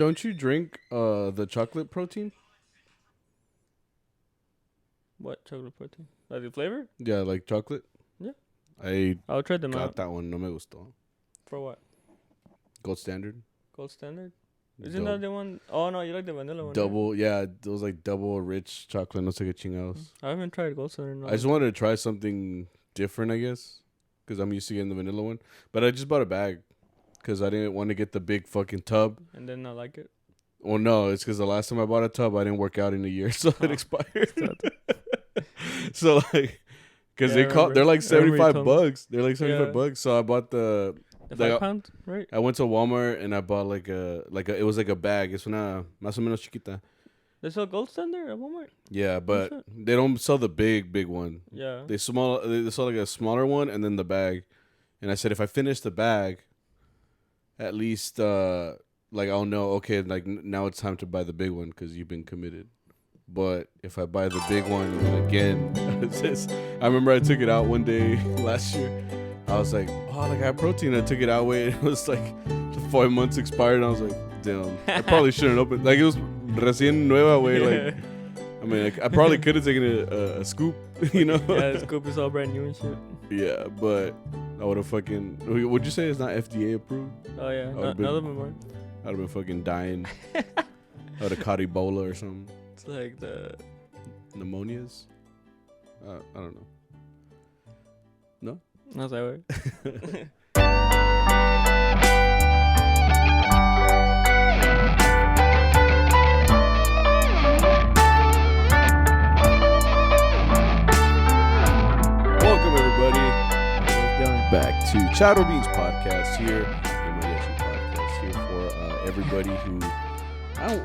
Don't you drink the chocolate protein? What chocolate protein? Like the flavor? Yeah, like chocolate. Yeah. I'll try them got out. that one. No me gustó. For what? Gold standard. Gold standard? Isn't that the one? Oh no, you like the vanilla one. Double, yeah, those like double rich chocolate. No sé qué chingados. I haven't tried gold standard. No. I just wanted to try something different, I guess, because I'm used to getting the vanilla one. But I just bought a bag because I didn't want to get the big fucking tub. And then not like it. Well, no, it's because the last time I bought a tub, I didn't work out in a year, so it expired. So like, because they're like $75. They're like $75. So I bought the 5 pound, right? I went to Walmart and I bought like a it was like a bag. It's una más o menos chiquita. They sell gold standard at Walmart. Yeah, but they don't sell the big one. Yeah, they sell like a smaller one and then the bag. And I said if I finish the bag, at least like I'll know. Okay, like now it's time to buy the big one because you've been committed. But if I buy the big one again, I remember I took it out one day last year. I was like, oh, like I have protein. I took it out. Wait, it was like 5 months expired. And I was like, damn, I probably shouldn't open. Like it was recién nueva, way. Like, I mean, like, I probably could have taken a scoop, you know? Yeah, the scoop is all brand new and shit. Yeah, but I would have fucking. Would you say it's not FDA approved? Oh yeah, none of them are. I'd have been fucking dying. I would have caught Ebola or something. It's like the pneumonias. I don't know. No. No sé, güey. Welcome everybody back to CharroBeans podcast here, the Mariachi podcast here for everybody who.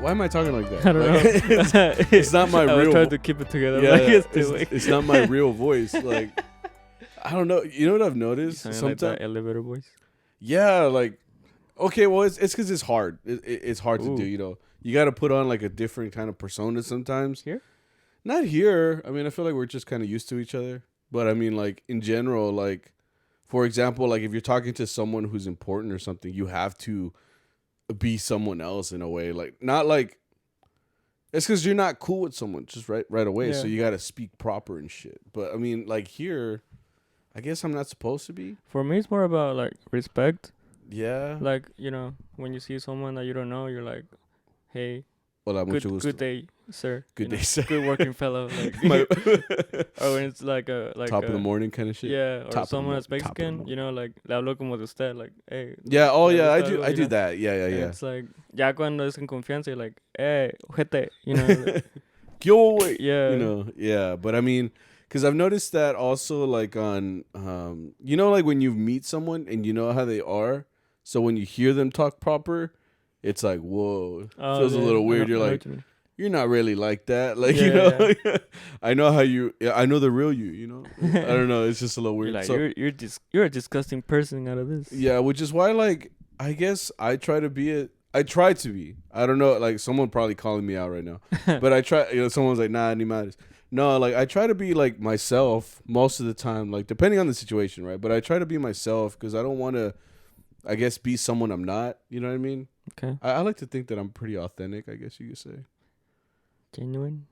Why am I talking like that? I don't know. It's not my real. I tried to keep it together. Yeah, like it's not my real voice. Like. I don't know. You know what I've noticed? Sometimes like that elevator voice. Yeah, like okay, well it's because it's hard. It's hard to do. You know, you got to put on like a different kind of persona sometimes. Here? Not here. I mean, I feel like we're just kind of used to each other. But I mean, like in general, like for example, like if you're talking to someone who's important or something, you have to be someone else in a way. Like not like it's because you're not cool with someone just right away. Yeah. So you got to speak proper and shit. But I mean, like here. I guess I'm not supposed to be. For me, it's more about like respect. Yeah. Like, you know, when you see someone that you don't know, you're like, hey, hola, good day, sir. Good day, sir. Good working fellow. Like, or when it's like a top of the morning kind of shit. Yeah, or someone that's Mexican, you know, like le hablo como de usted, like, hey. Yeah. Oh yeah, I do that. Yeah. It's like ya cuando es en confianza, you're like, hey, ojete, you know. Like, yeah. You know. Yeah, but I mean. Because I've noticed that also, like, on, you know, like, when you meet someone and you know how they are, so when you hear them talk proper, it's like, whoa, it feels a little weird. You're like, you're not really like that. Like, you know, I know I know the real you know? I don't know, it's just a little weird. You're like, so, you're a disgusting person out of this. Yeah, which is why, like, I guess I try to be I don't know, like, someone probably calling me out right now. But I try, you know, someone's like, nah, ni madres. No, like, I try to be, like, myself most of the time, like, depending on the situation, right? But I try to be myself because I don't want to, I guess, be someone I'm not. You know what I mean? Okay. I like to think that I'm pretty authentic, I guess you could say. Genuine?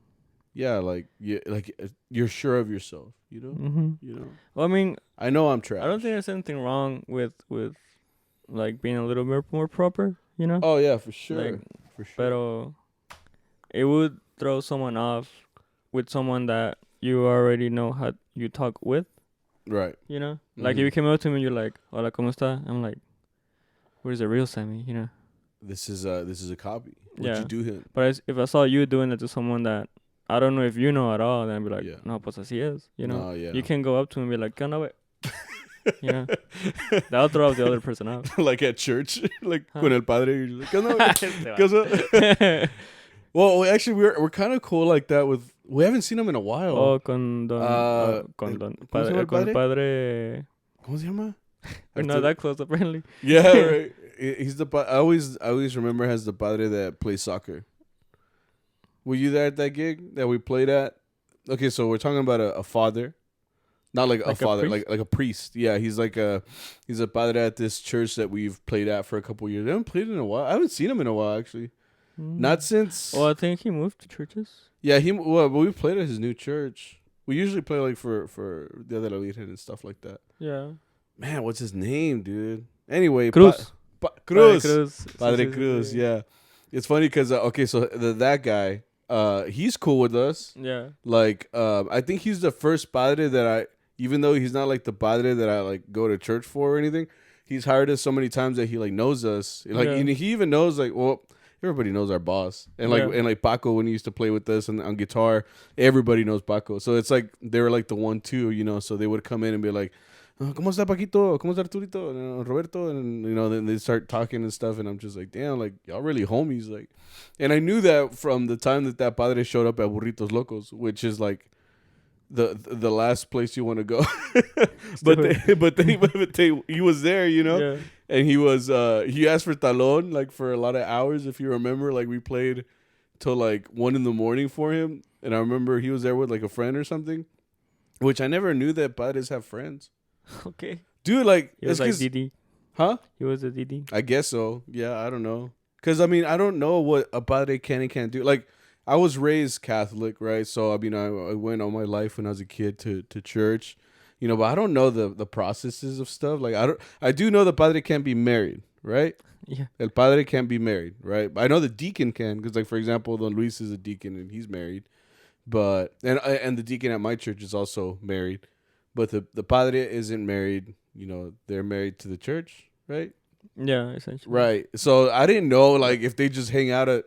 Yeah, like you're sure of yourself, you know? Mm-hmm. You know? Well, I mean... I know I'm trash. I don't think there's anything wrong with like, being a little bit more proper, you know? Oh, yeah, for sure. Like, for sure. Pero it would throw someone off with someone that you already know how you talk with. Right. You know? Mm-hmm. Like, if you came up to me and you're like, hola, ¿cómo está? I'm like, where's the real Sammy, you know? This is a copy. What you do him. But if I saw you doing it to someone that I don't know if you know at all, then I'd be like, no, pues así es, you know? No, yeah. You can go up to him and be like, ¿qué onda, güey? You know? That'll throw off the other person out. Like at church? Like, con el padre, you're like, ¿qué onda, güey? Well, actually, we're kind of cool like that with... We haven't seen him in a while. Oh, con don... con don... Con el padre... ¿Cómo se llama? We're not that close, apparently. Yeah, right. He's the... I always remember as the padre that plays soccer. Were you there at that gig that we played at? Okay, so we're talking about a father Not like a Like a father, priest? like a priest. Yeah, he's a padre at this church that we've played at for a couple years. I haven't played in a while. I haven't seen him in a while actually. Not since. Well, I think he moved to churches. Yeah, but we played at his new church. We usually play like for Dia de la Virgen and stuff like that. Yeah. Man, what's his name, dude? Anyway, Cruz. Cruz. Cruz. Padre Cruz. Yeah, it's funny because okay, so that guy, he's cool with us. Yeah. Like, I think he's the first padre that even though he's not like the padre that I like go to church for or anything, he's hired us so many times that he like knows us. Like, Yeah. and he even knows like, well, everybody knows our boss, and like, Yeah. and like Paco when he used to play with us and on guitar, everybody knows Paco. So it's like they were like the 1-2, you know. So they would come in and be like, ¿Cómo está Paquito? ¿Cómo está Arturito? Roberto? And you know, then they start talking and stuff, and I'm just like, damn, like y'all really homies, like. And I knew that from the time that padre showed up at Burritos Locos, which is like the last place you want to go. but he was there, you know. Yeah. And he asked for talon like for a lot of hours, if you remember. Like we played till like 1 a.m. for him, and I remember he was there with like a friend or something, which I never knew that padres have friends. Okay. Dude, like He was like Didi. Huh? He was a Didi. I guess so. Yeah, I don't know. Because, I mean, I don't know what a padre can and can't do. Like, I was raised Catholic, right? So, I mean, I went all my life when I was a kid to church, you know, but I don't know the processes of stuff. Like, I do know the padre can't be married, right? Yeah. El padre can't be married, right? I know the deacon can, because, like, for example, Don Luis is a deacon and he's married. But, and the deacon at my church is also married. But the padre isn't married. You know, they're married to the church, right? Yeah, essentially. Right. So I didn't know, like, if they just hang out at...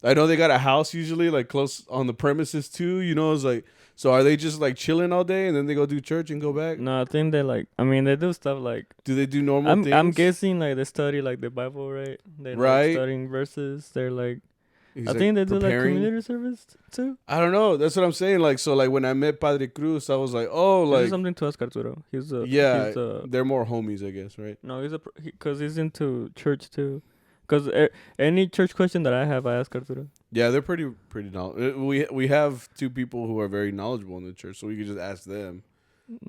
I know they got a house usually, like, close on the premises, too. You know, it's like... So are they just, like, chilling all day and then they go do church and go back? No, I think they like... I mean, they do stuff like... Do they do normal things? I'm guessing, like, they study, like, the Bible, right? They're, Right. like, studying verses. They're, like... He's, I like, think they do, like, preparing. community service, too. I don't know. That's what I'm saying. Like, so, like, when I met Padre Cruz, I was like, oh, This like... is something to ask Arturo. He's a... Yeah, He's a, they're more homies, I guess, right? no, because he's into church, too. Because any church question that I have, I ask Arturo. Yeah, they're pretty knowledgeable. We have 2 people who are very knowledgeable in the church, so we could just ask them.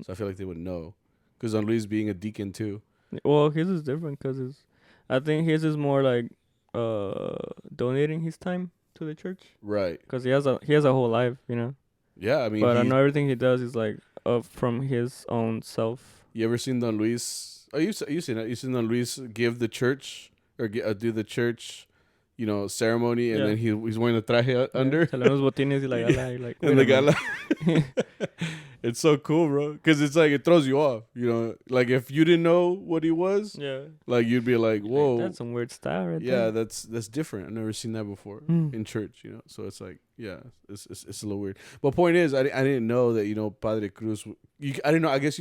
So I feel like they would know. Because on Luis being a deacon, too. Well, his is different because I think his is more like donating his time to the church. Right. Because he has a whole life, you know. Yeah, I mean... But I know everything he does is like from his own self. You ever seen Don Luis? Oh, you seen that? You seen Don Luis give the church or do the church, you know, ceremony, and Yeah. then he's wearing a traje under. Se le ven los botines y la gala, y like, And wait the a minute. gala. It's so cool, bro. Because it's like it throws you off. You know, like if you didn't know what he was, Yeah. like you'd be like, "Whoa, That's some weird style right yeah, there. that's different. I've never seen that before Mm. in church." You know, so it's like, yeah, it's a little weird. But point is, I didn't know that, you know, Padre Cruz. I didn't know. I guess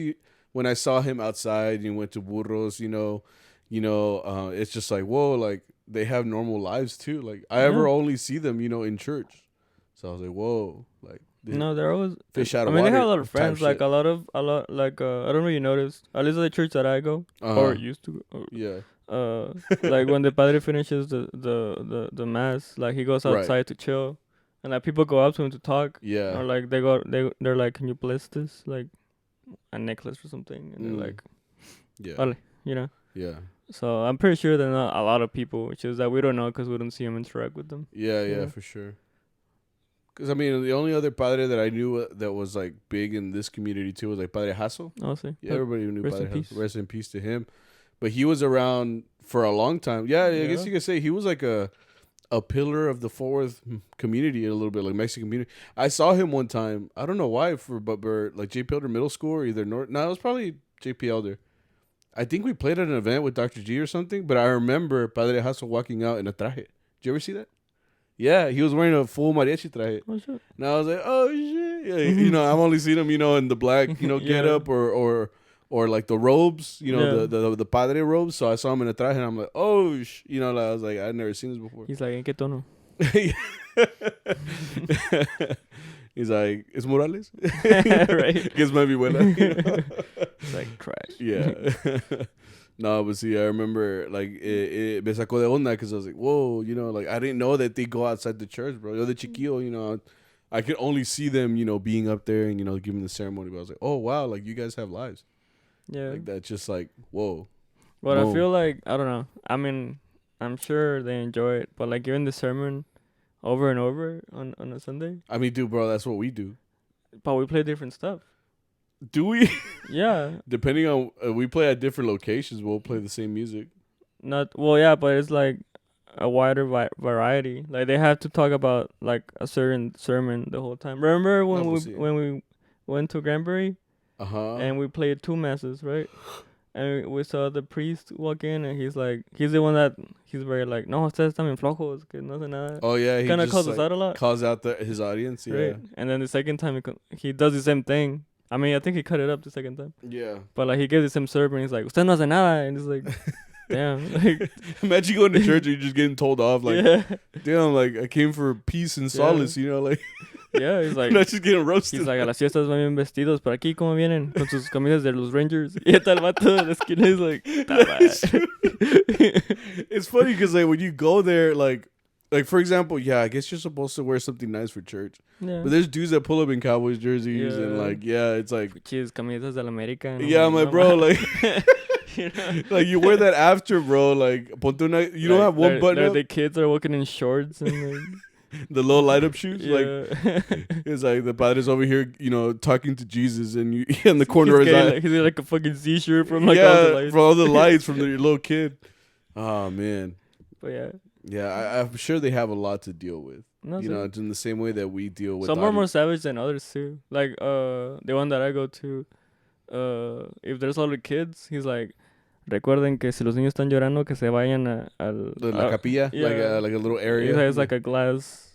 when I saw him outside and he went to Burros, it's just like, whoa, like they have normal lives too. Like I ever only see them, you know, in church. So I was like, whoa, like No, they're always fish out of I mean, water. they have a lot of type friends. Like shit. a lot like I don't know if you noticed. At least at the church that I go or used to go. Yeah. Like when the padre finishes the mass, like he goes outside Right. to chill, and like people go up to him to talk. Yeah. Or like they're like, can you bless this, like a necklace or something? And they're like, Yeah. "Vale," you know. Yeah. So I'm pretty sure they're not a lot of people, which is that we don't know because we don't see them interact with them. Yeah, Yeah. for sure. Because, I mean, the only other padre that I knew that was, like, big in this community, too, was, like, Padre Hasso. I'll see. Yeah, everybody knew rest in Padre peace. Hasso. Rest in peace to him. But he was around for a long time. Yeah, I guess Yeah. you could say he was, like, a pillar of the Fort Worth community a little bit, like, Mexican community. I saw him one time. I don't know why, but like, J.P. Elder Middle School or either North. No, it was probably J.P. Elder. I think we played at an event with Dr. G or something, but I remember Padre Hasso walking out in a traje. Did you ever see that? Yeah, he was wearing a full mariachi traje. Oh shit. And I was like, oh shit. Yeah, you know, I've only seen him, you know, in the black, you know, Yeah. get up or like the robes, you know, Yeah. the padre robes. So I saw him in a traje and I'm like, oh, you know, like, I was like, I'd never seen this before. He's like, ¿en qué tono? He's like, ¿es Morales? Right. Guess maybe buena. You know? It's like trash. Yeah. No, but see, I remember, like, it me sacó de onda because I was like, whoa, you know, like, I didn't know that they go outside the church, bro. Yo de chiquillo, you know, I could only see them, being up there and giving the ceremony. But I was like, oh wow, like you guys have lives. Yeah. Like that's just like whoa. But Whoa. I feel like I don't know. I mean, I'm sure they enjoy it, but like giving the sermon over and over on a Sunday. I mean, dude, bro, that's what we do. But we play different stuff. Do we? Yeah. Depending on we play at different locations, we'll play the same music. Yeah, but it's like a wider variety. Like they have to talk about like a certain sermon the whole time. Remember when we went to Granbury? And we played 2 masses, right? And we saw the priest walk in, and he's the one that he's very like, no, ustedes están bien flojos, que no sé nada. Oh yeah, he kind of calls us out a lot. Calls out his audience, yeah. Right. And then the second time he does the same thing. I mean, I think he cut it up the second time. Yeah. But like he gives the same sermon, he's like, usted no hace nada, and it's like, damn. Like, imagine going to church and you're just getting told off, like, damn, like I came for peace and solace, like. Yeah, he's like, not just getting roasted. He's like, a las fiestas van bien vestidos, pero aquí como vienen con sus camisas de los Rangers. Y está el vato de la esquina, he's like, it's funny because like when you go there, like for example, yeah, I guess you're supposed to wear something nice for church. Yeah. But there's dudes that pull up in Cowboys jerseys and like, yeah, it's like cheese camisas del América. Yeah, I'm like, bro, like. Like you wear that after, bro. Like, you don't have one button. The kids are walking in shorts and like. The little light up shoes, like it's like the padre's over here, talking to Jesus, and you in the corner of his eye. He's like a fucking Z-shirt from like all the lights. From all the lights from the little kid. Oh man. But I'm sure they have a lot to deal with. It's in the same way that we deal with. Some are more savage than others too. Like the one that I go to, if there's all the kids, he's like, recuerden que si los niños están llorando, que se vayan la capilla, like a little area. It's like a glass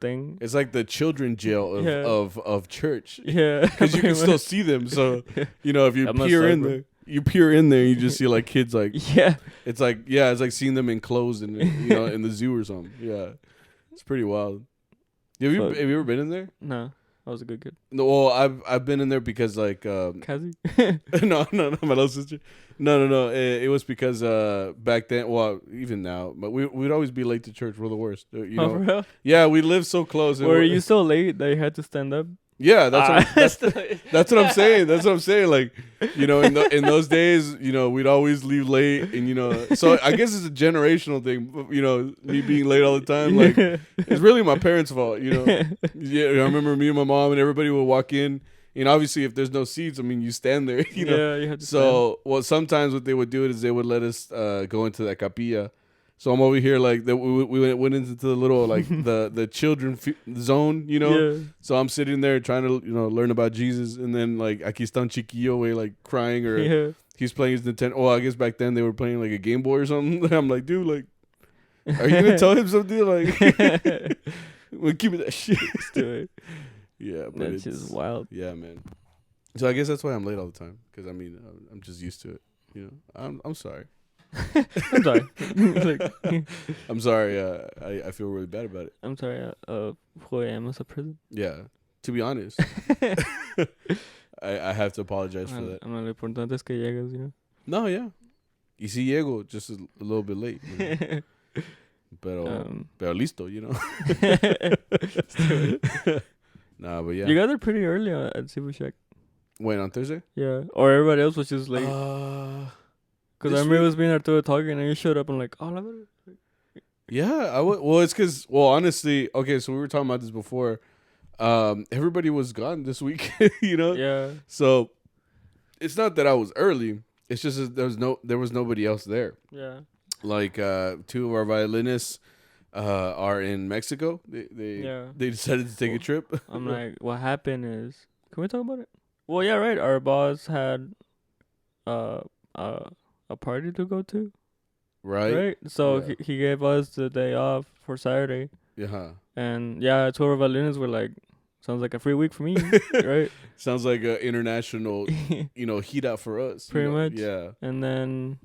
thing. It's like the children jail of church. Yeah. Because you can still see them. So, if you peer in there, you just see like kids like. Yeah. It's like seeing them enclosed in in the zoo or something. Yeah. It's pretty wild. Have you ever been in there? No. I was a good kid. No, well, I've been in there because like Kazi? no, my little sister. No. It was because back then, well, even now, but we'd always be late to church. We're the worst. For real? Yeah, we live so close. Were you so late that you had to stand up? Yeah, that's what I'm saying. That's what I'm saying. Like, in those days, we'd always leave late, and so I guess it's a generational thing. Me being late all the time, like it's really my parents' fault. Yeah, I remember me and my mom and everybody would walk in. Obviously, if there's no seats, I mean, you stand there. Yeah, you have to stand. Well, sometimes what they would do is they would let us go into that capilla. So I'm over here like we went into the little like the children zone, Yeah. So I'm sitting there trying to learn about Jesus, and then like aquí está un chiquillo way like crying, or he's playing his Nintendo. Oh, I guess back then they were playing like a Game Boy or something. I'm like, dude, like, are you gonna tell him something? Like, well, give me that shit. Let's do it. Yeah, but that's just wild. Yeah, man. So I guess that's why I'm late all the time, because I mean I'm just used to it. I'm sorry. I'm sorry. I'm sorry. I feel really bad about it. I'm sorry. Who I am as a prison. Yeah. To be honest, I have to apologize for that. Lo importante es que llegas, No, yeah. Y si llego, just a little bit late. Pero listo, Nah, but yeah. You got there pretty early at Cebu Shack. When, on Thursday? Yeah. Or everybody else was just late. Because I remember it was being Arturo talking, and you showed up. I'm like, oh, yeah, well, it's because, honestly, okay, so we were talking about this before. Everybody was gone this week, Yeah. So it's not that I was early. It's just that there was nobody else there. Yeah. Like 2 of our violinists are in Mexico. They decided to take a trip. I'm like, what happened is, can we talk about it? Well, yeah, right. Our boss had a party to go to, right? So he gave us the day off for Saturday. Yeah. And 2 of our violinists were like, sounds like a free week for me, right? Sounds like an international, heat out for us. Pretty much. Yeah. And then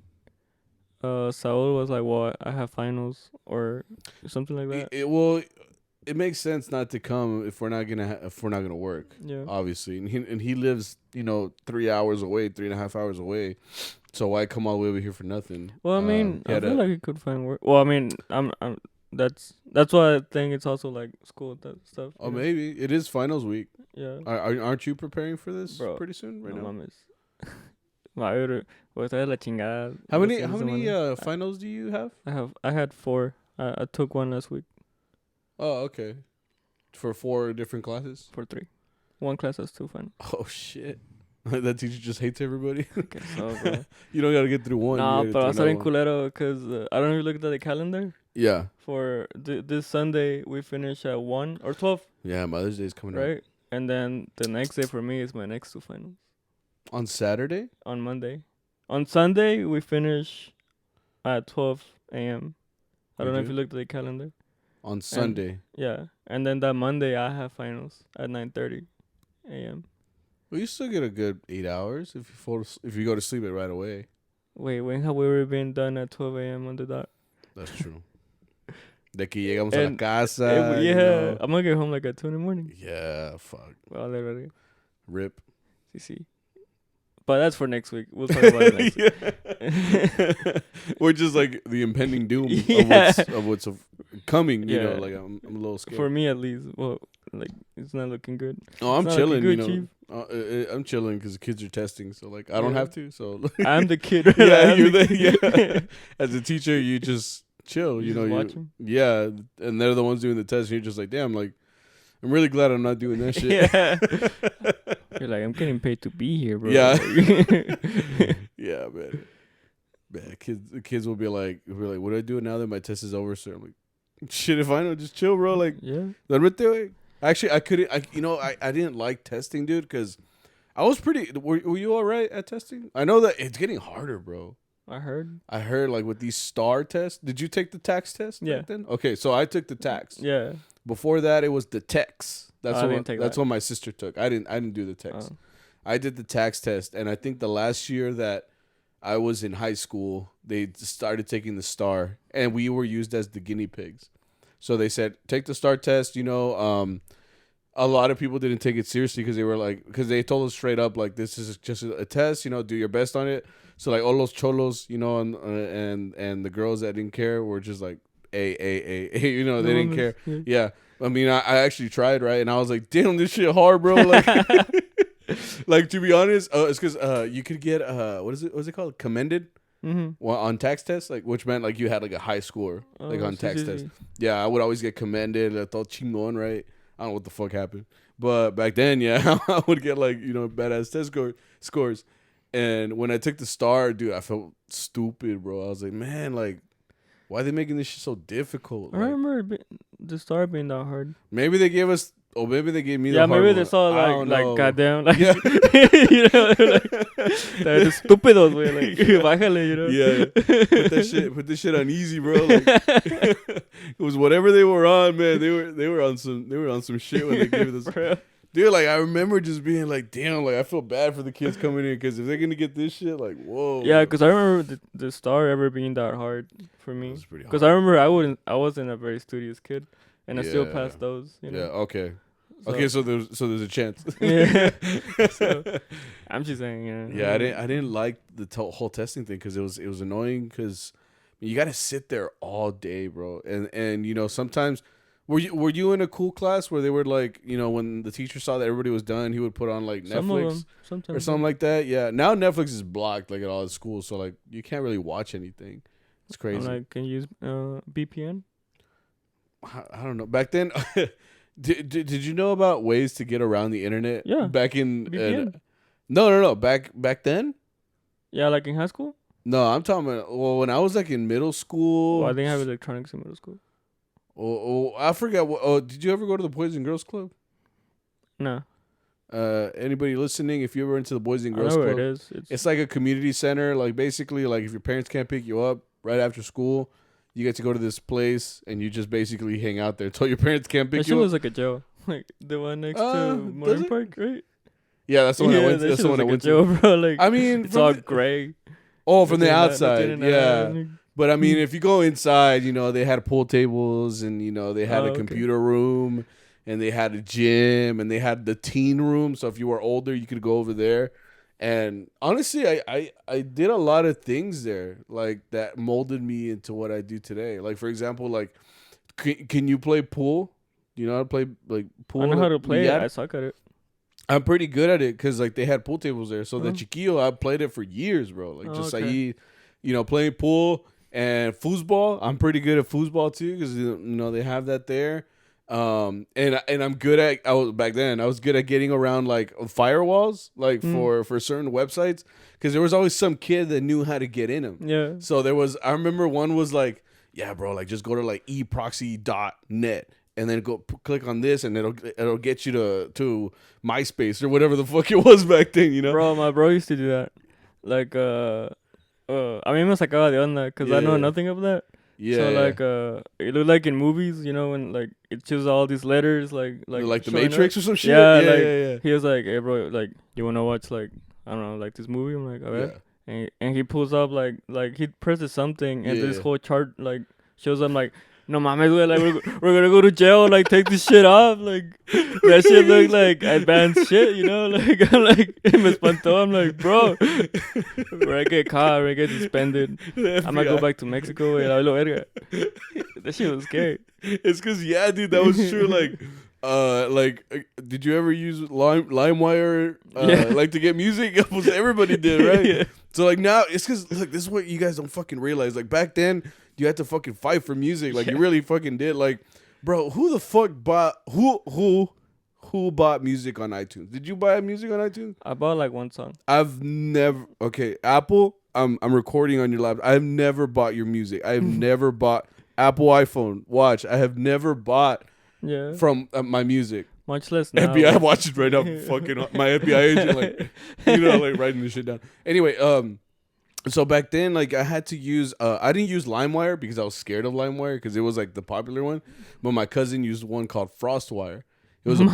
Saul was like, well, I have finals or something like that. It makes sense not to come if we're not gonna work. Yeah. Obviously, and he lives 3 hours away, 3.5 hours away. So why come all the way over here for nothing? Well, I mean, I feel like he could find work. Well, I mean, that's That's why I think it's also like school stuff. Oh, maybe it is finals week. Yeah. Aren't you preparing for this, bro, pretty soon? Right no now. mames. La chingada. How many finals do you have? I had 4. I took one last week. Oh, okay. For 4 different classes. For 3. One class has 2 finals. Oh shit. That teacher just hates everybody. Okay, so bro. You don't gotta get through one. Nah, but I was starting culero because I don't even look at the calendar. Yeah. For this Sunday, we finish at 1 or 12. Yeah, Mother's Day is coming up. Right? And then the next day for me is my next 2 finals. On Saturday? On Monday. On Sunday, we finish at 12 a.m. I don't know if you looked at the calendar. On Sunday? Yeah. And then that Monday, I have finals at 9:30 a.m. Well, you still get a good 8 hours if you go to sleep right away. Wait, when have we ever been done at 12 a.m. on the dot? That's true. De que llegamos a la casa. Yeah, I'm gonna get home like at 2 in the morning. Yeah, fuck. Well, Rip. See. But that's for next week. We'll talk about it next week. We're just like the impending doom of what's coming. You know, like I'm a little scared. For me, at least. Well, like it's not looking good. Oh, I'm chilling. Good, I'm chilling because the kids are testing, so like I don't have to. So I'm the kid. Yeah, you're the As a teacher, you just chill. You know, watch them. Yeah, and they're the ones doing the test. And you're just like, damn, like I'm really glad I'm not doing that shit. Yeah. You're like, I'm getting paid to be here, bro. Yeah. Yeah, man. The kids will be like, what do I do now that my test is over, sir? I'm like, shit, if I know, just chill, bro. Like, actually, I couldn't, I didn't like testing, dude, because I was were you all right at testing? I know that it's getting harder, bro. I heard like with these STAR tests. Did you take the tax test back then? Okay, so I took the tax. Yeah. Before that, it was the text. That's what my sister took. I didn't do the text. I did the tax test, and I think the last year that I was in high school, they started taking the STAR, and we were used as the guinea pigs. So they said, take the STAR test. You know, a lot of people didn't take it seriously because they told us straight up, like, this is just a test. You know, do your best on it. So like all los cholos, you know, and the girls that didn't care were just like, you know, they didn't care. Yeah. I mean, I actually tried, right? And I was like, damn, this shit hard, bro. Like, like to be honest, it's because you could get, what's it called? Commended on tax tests, like, which meant like you had like a high score, like on tax tests. Yeah, I would always get commended. I thought chingon, right? I don't know what the fuck happened. But back then, yeah, I would get like, you know, badass test scores. And when I took the STAR, dude, I felt stupid, bro. I was like, man, like, why are they making this shit so difficult? I remember the STAR being that hard. Maybe they gave us, or maybe they gave me the hard one. Yeah, maybe they saw like goddamn, like, yeah. You know, like, the stupidos, way, like, bájale, you know. Yeah, put this shit on easy, bro. Like, it was whatever they were on, man. They were on some shit when they gave this. Dude, like, I remember just being like, damn, like, I feel bad for the kids coming in because if they're going to get this shit, like, whoa. Yeah, because I remember the STAR ever being that hard for me. Because I remember I wasn't a very studious kid, and I still passed those, you know. Yeah, okay. Okay, so there's a chance. Yeah. So, I'm just saying, yeah. Yeah, I didn't like the whole testing thing because it was annoying because you got to sit there all day, bro. And you know, sometimes... Were you in a cool class where they were like, you know, when the teacher saw that everybody was done, he would put on like Netflix or something like that? Yeah. Now Netflix is blocked like at all the schools, so like you can't really watch anything. It's crazy. Like, can you use VPN? I don't know. Back then, did you know about ways to get around the internet? Yeah. Back in no. Back then. Yeah, like in high school. No, I'm talking about when I was like in middle school. Well, I didn't have electronics in middle school. Oh, I forgot. Did you ever go to the Boys and Girls Club? No. Anybody listening? If you ever went to the Boys and Girls Club, it is. It's like a community center. Like basically, like if your parents can't pick you up right after school, you get to go to this place and you just basically hang out there until your parents can't pick you up. That shit was like a jail, like the one next to Marine Park, right? Yeah, that's the one I went to. That's the one I went to. Bro. Like, I mean, it's all gray. Oh, from the outside, yeah. But I mean, if you go inside, you know, they had pool tables and, you know, they had a computer room and they had a gym and they had the teen room. So if you were older, you could go over there. And honestly, I did a lot of things there, like that molded me into what I do today. Like, for example, like Can you play pool? Do you know how to play like pool? I know how to play it. I suck at it. I'm pretty good at it because like they had pool tables there. So the Chiquillo, I played it for years, bro. Like you know, playing pool and foosball. I'm pretty good at foosball too because you know they have that there. And I'm good at I was good at getting around like firewalls like for certain websites because there was always some kid that knew how to get in them. Yeah. So I remember one was like, yeah, bro, like just go to like eproxy.net and then go click on this and it'll get you to MySpace or whatever the fuck it was back then, you know? Bro, my bro used to do that. Like a mí me sacaba de onda because I know nothing of that. Yeah. So like it looked like in movies, you know, when like it shows all these letters like the Matrix or some shit. Yeah. He was like, hey bro, like you wanna watch like I don't know, like this movie? I'm like, okay. Yeah. And he pulls up like he presses something and this whole chart like shows him like, no mames, like we're gonna go to jail, like take this shit off, like that shit look like advanced shit, you know, like I'm like me espantó, I'm like, bro, we're gonna get caught, we're gonna get suspended, I might go back to Mexico, and I lo verga. That shit was scary. It's cause dude, that was true, did you ever use LimeWire like to get music? Everybody did, right? Yeah. So like now it's cause look, this is what you guys don't fucking realize. Like back then you had to fucking fight for music. Like you really fucking did. Like, bro, who the fuck bought who bought music on iTunes? Did you buy music on iTunes? I bought like one song. I've never Apple, I'm recording on your laptop. I've never bought your music. I've never bought Apple iPhone. Watch. I have never bought from my music. Much less now. FBI watches right now. Fucking my FBI agent, like, you know, like writing this shit down. Anyway, so back then, like, I had to use. I didn't use LimeWire because I was scared of LimeWire because it was like the popular one. But my cousin used one called FrostWire. It was it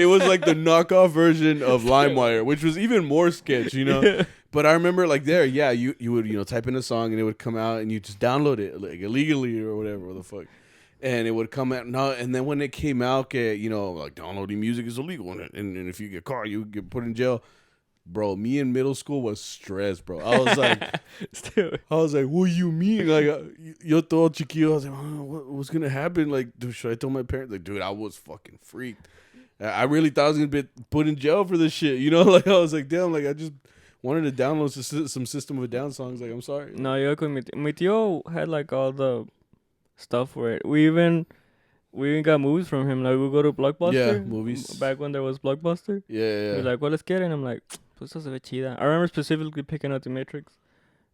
was like the knockoff version of LimeWire, which was even more sketch, you know. Yeah. But I remember like you would type in a song and it would come out and you just download it like illegally or whatever the fuck. And it would come out and then when it came out, like downloading music is illegal, and if you get caught, you get put in jail. Bro, me in middle school was stressed, bro. I was like, what do you mean? Like, yo todo chiquillo. I was like, what's gonna happen? Like, dude, should I tell my parents? Like, dude, I was fucking freaked. I really thought I was gonna be put in jail for this shit. You know, like I was like, damn, like I just wanted to download some System of a Down songs. Like, I'm sorry. No, yo con mi tío had like all the stuff for it. We even got movies from him. Like we go to Blockbuster. Yeah, movies. Back when there was Blockbuster. Yeah. He's like, ¿cuáles quieren? I'm like, pues eso se ve chida. I remember specifically picking out The Matrix,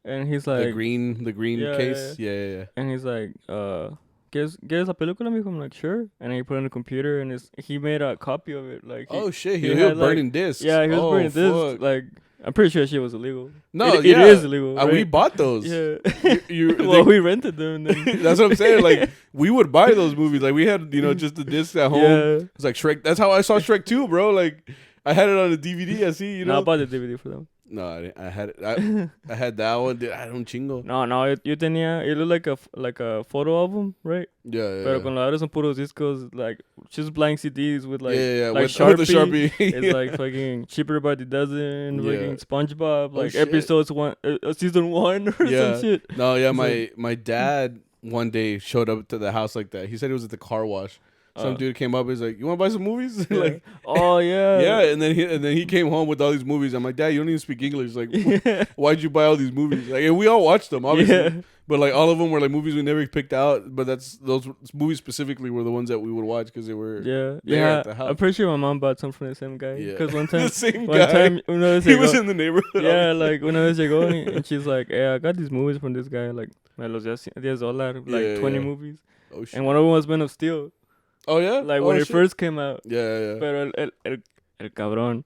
and he's like, the green case. Yeah. And he's like, ¿Quieres la película, mijo? I'm like, sure. And he put it in the computer, and he made a copy of it. Like, he was burning discs. Yeah, he was burning discs. Like, I'm pretty sure shit was illegal. No, it is illegal. Right? We bought those. Yeah. We rented them. Then. That's what I'm saying. Like, we would buy those movies. Like, we had, just the discs at home. Yeah. It's like Shrek. That's how I saw Shrek 2, bro. Like, I had it on a DVD. I see, No, I bought the DVD for them. No, I had it. I had that one. I don't chingo. No, you tenía. It looked like a photo album, right? Yeah. Pero con la verdad son puros discos, like just blank CDs with like with the Sharpie. It's like fucking Cheaper by the Dozen, fucking SpongeBob, like episodes 1, season 1 or some shit. No, yeah, my dad one day showed up to the house like that. He said he was at the car wash. Some dude came up. He's like, "You want to buy some movies?" Yeah. Like, oh yeah, yeah. And then he came home with all these movies. I'm like, "Dad, you don't even speak English. Like, why'd you buy all these movies?" Like, and we all watched them, obviously, but like all of them were like movies we never picked out. But those movies specifically were the ones that we would watch because they were there at the house. I'm pretty sure my mom bought some from the same guy. Yeah, because one time, the same guy. He was in the neighborhood. Yeah, like una vez llegó and she's like, "Hey, I got these movies from this guy. Like, me los $10, like 20 movies." Oh shit! And one of them was Man of Steel. Oh yeah, like when it first came out. Yeah. Pero el cabrón,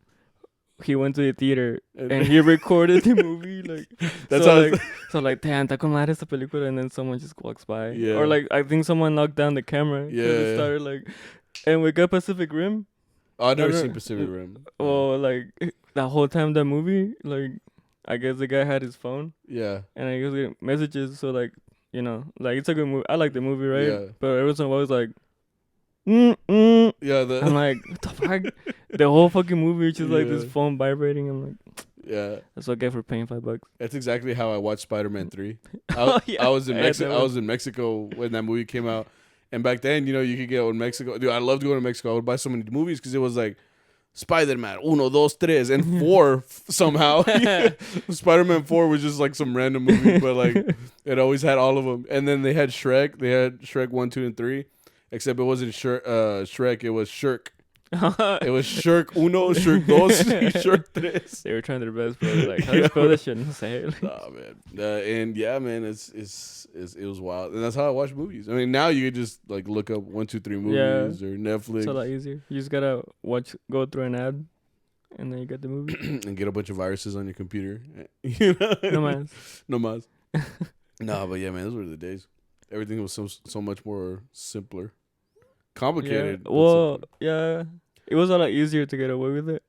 he went to the theater and he recorded the movie. Like that's so like damn, está con madre esta película, and then someone just walks by. Yeah. Or like I think someone knocked down the camera. Yeah. It started like, and we got Pacific Rim. Oh, I've never seen Pacific Rim. Well, like that whole time that movie, like I guess the guy had his phone. Yeah. And I guess getting messages. So like like it's a good movie. I like the movie, right? Yeah. But every time I was like. Yeah, I'm like, what the fuck? The whole fucking movie is just like this phone vibrating. I'm like, Yeah. That's what I get for paying $5. That's exactly how I watched Spider-Man 3. Yeah. I was in Mexico. I was in Mexico when that movie came out, and back then, you know, you could go in Mexico. Dude, I loved going to Mexico. I would buy so many movies because it was like Spider-Man 1, 2, 3, and 4 somehow. Spider-Man 4 was just like some random movie, but like it always had all of them. And then they had Shrek. They had Shrek 1, 2, and 3, except it wasn't Shrek. It was Shirk. It was Shirk 1, Shirk 2, Shirk 3. They were trying their best, but like, how do you spell this shit? Say it. Nah, man. And yeah, man, it was wild, and that's how I watch movies. I mean, now you could just like look up 1, 2, 3 movies or Netflix. It's a lot easier. You just gotta go through an ad, and then you get the movie and get a bunch of viruses on your computer. You know? No mas. Nah, but yeah, man, those were the days. Everything was so much more simpler. Complicated. Yeah. Well, yeah, it was a lot easier to get away with it.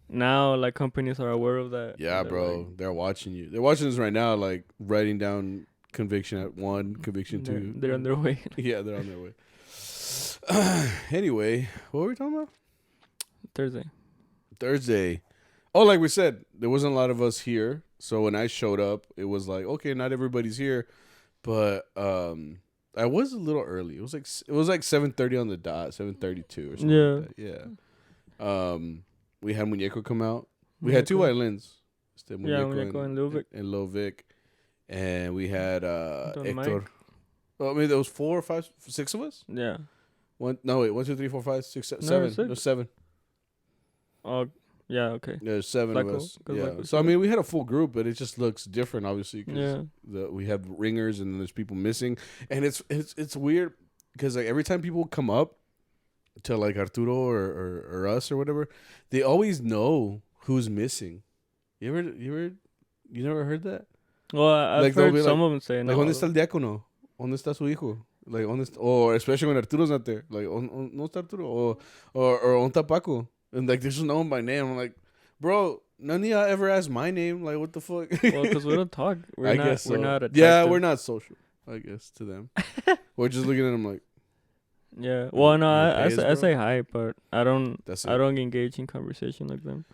Now, like, companies are aware of that. Yeah, bro, like, they're watching you. They're watching us right now, like writing down conviction at 1, conviction 2. They're on their way. Yeah, they're on their way. Anyway, what were we talking about? Thursday. Oh, like we said, there wasn't a lot of us here, so when I showed up, it was like, okay, not everybody's here, but I was a little early. It was like 7:30 on the dot, 7:32 or something. Yeah. Like that. Yeah. We had Muñeco come out. We had 2 violins. Muñeco and Lil Vic. And Lil Vic. And we had Hector. Mike. Well, I mean, there was 4 or 5, 6 of us? Yeah. 1, 2, 3, 4, 5, 6, 7. No, There was 7. Oh, yeah, okay. There's 7 of us. Yeah. Flacco. So I mean, we had a full group, but it just looks different, obviously, Yeah. because we have ringers and then there's people missing, and it's weird because like every time people come up to like Arturo or us or whatever, they always know who's missing. You never heard that? Well, I've Like, heard they'll be some of them say, Like, ¿dónde está el diácono? ¿Dónde está su hijo? Like, or especially when Arturo's not there. Like, ¿dónde está Arturo? Or ¿dónde está Paco? And like, they're just known by name. I'm like, bro, none of y'all ever asked my name. Like, what the fuck? Well, because we don't talk. We're not attractive. Yeah, we're not social, I guess, to them. We're just looking at them like. Yeah. Well, no, I say hi, but I don't engage in conversation like them.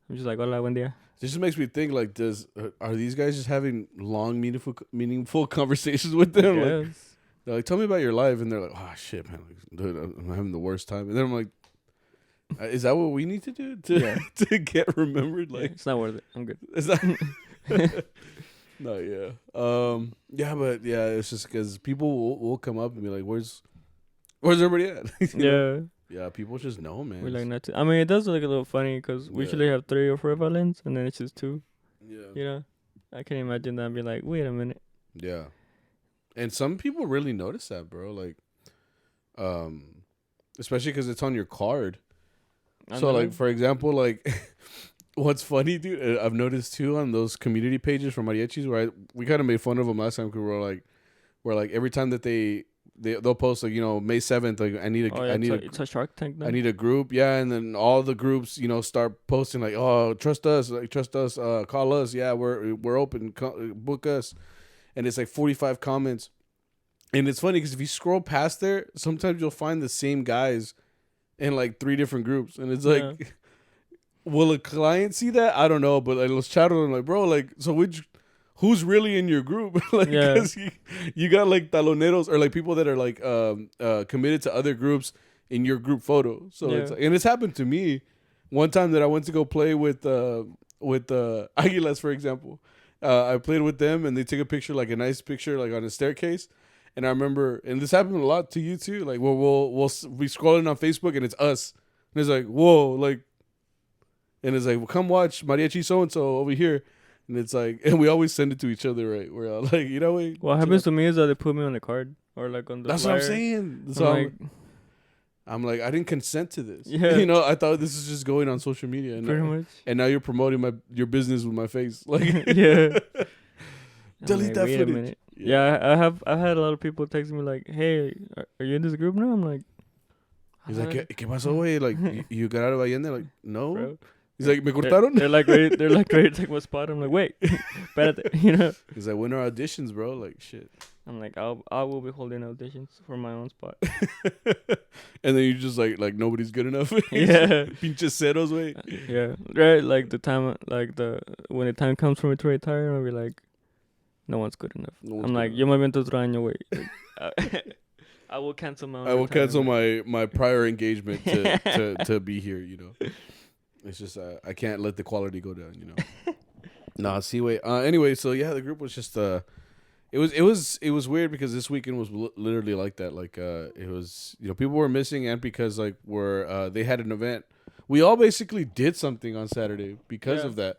I'm just like, hola, buen día. This just makes me think, like, are these guys just having long, meaningful conversations with them? Yes. Like, they're like, tell me about your life. And they're like, oh, shit, man. Like, dude, I'm having the worst time. And then I'm like, is that what we need to do to get remembered? Like, it's not worth it. I'm good. Is that? No, yeah. Yeah, but yeah, it's just because people will come up and be like, where's everybody at? Yeah. Yeah, people just know, man. We like not to. I mean, it does look a little funny because we usually have 3 or 4 violins, and then it's just 2. Yeah. You know, I can imagine that and be like, wait a minute. Yeah. And some people really notice that, bro. Like, especially because it's on your card. So, like, for example, like, what's funny, dude, I've noticed too on those community pages for mariachis where we kind of made fun of them last time because we're like every time that they'll post, like, you know, May 7th, like, it's a Shark Tank now. I need a group, yeah, and then all the groups, you know, start posting like, oh, trust us, call us, yeah, we're open, book us, and it's like 45 comments, and it's funny because if you scroll past there, sometimes you'll find the same guys in like 3 different groups, and it's like, will a client see that? I don't know, but like, let's chat with them, like, bro, like, so who's really in your group? Like, cause you got like taloneros or like people that are like committed to other groups in your group photo. So it's like, and it's happened to me one time that I went to go play with Aguilas, for example. I played with them and they took a picture, like a nice picture, like on a staircase. And I remember, and this happened a lot to you too. Like, we'll be scrolling on Facebook and it's us, and it's like, whoa, like, and it's like, well, come watch Mariachi so and so over here. And it's like, and we always send it to each other, right? We're all like, you know, what happens to me is that they put me on the card or like on the That's flyer. what I'm saying. So I'm like, I didn't consent to this. Yeah. You know, I thought this is just going on social media. And pretty much. And now you're promoting your business with my face. Like, yeah. Delete that footage. Wait a minute. Yeah, I've had a lot of people texting me like, hey, are you in this group now? I'm like, he's like, ¿Qué pasó, güey? Like, you got out of Allende? Like, no. Bro. He's like, ¿me cortaron? They're like ready to take my spot. I'm like, wait, espérate, you know. He's like, when are auditions, bro? Like, shit. I'm like, I will be holding auditions for my own spot. And then you just like nobody's good enough. Yeah. Pinches ceros, way. Yeah. Right. Like when the time comes for me to retire, I'll be like, no one's good enough. I'm like, yo me aviento otro año, güey. I will cancel my own I will cancel retirement. my prior engagement to be here, you know. It's just I can't let the quality go down, you know. Nah, see, wait. Anyway, so yeah, the group was just it was weird because this weekend was literally like that. Like it was, you know, people were missing, and because like they had an event. We all basically did something on Saturday because of that.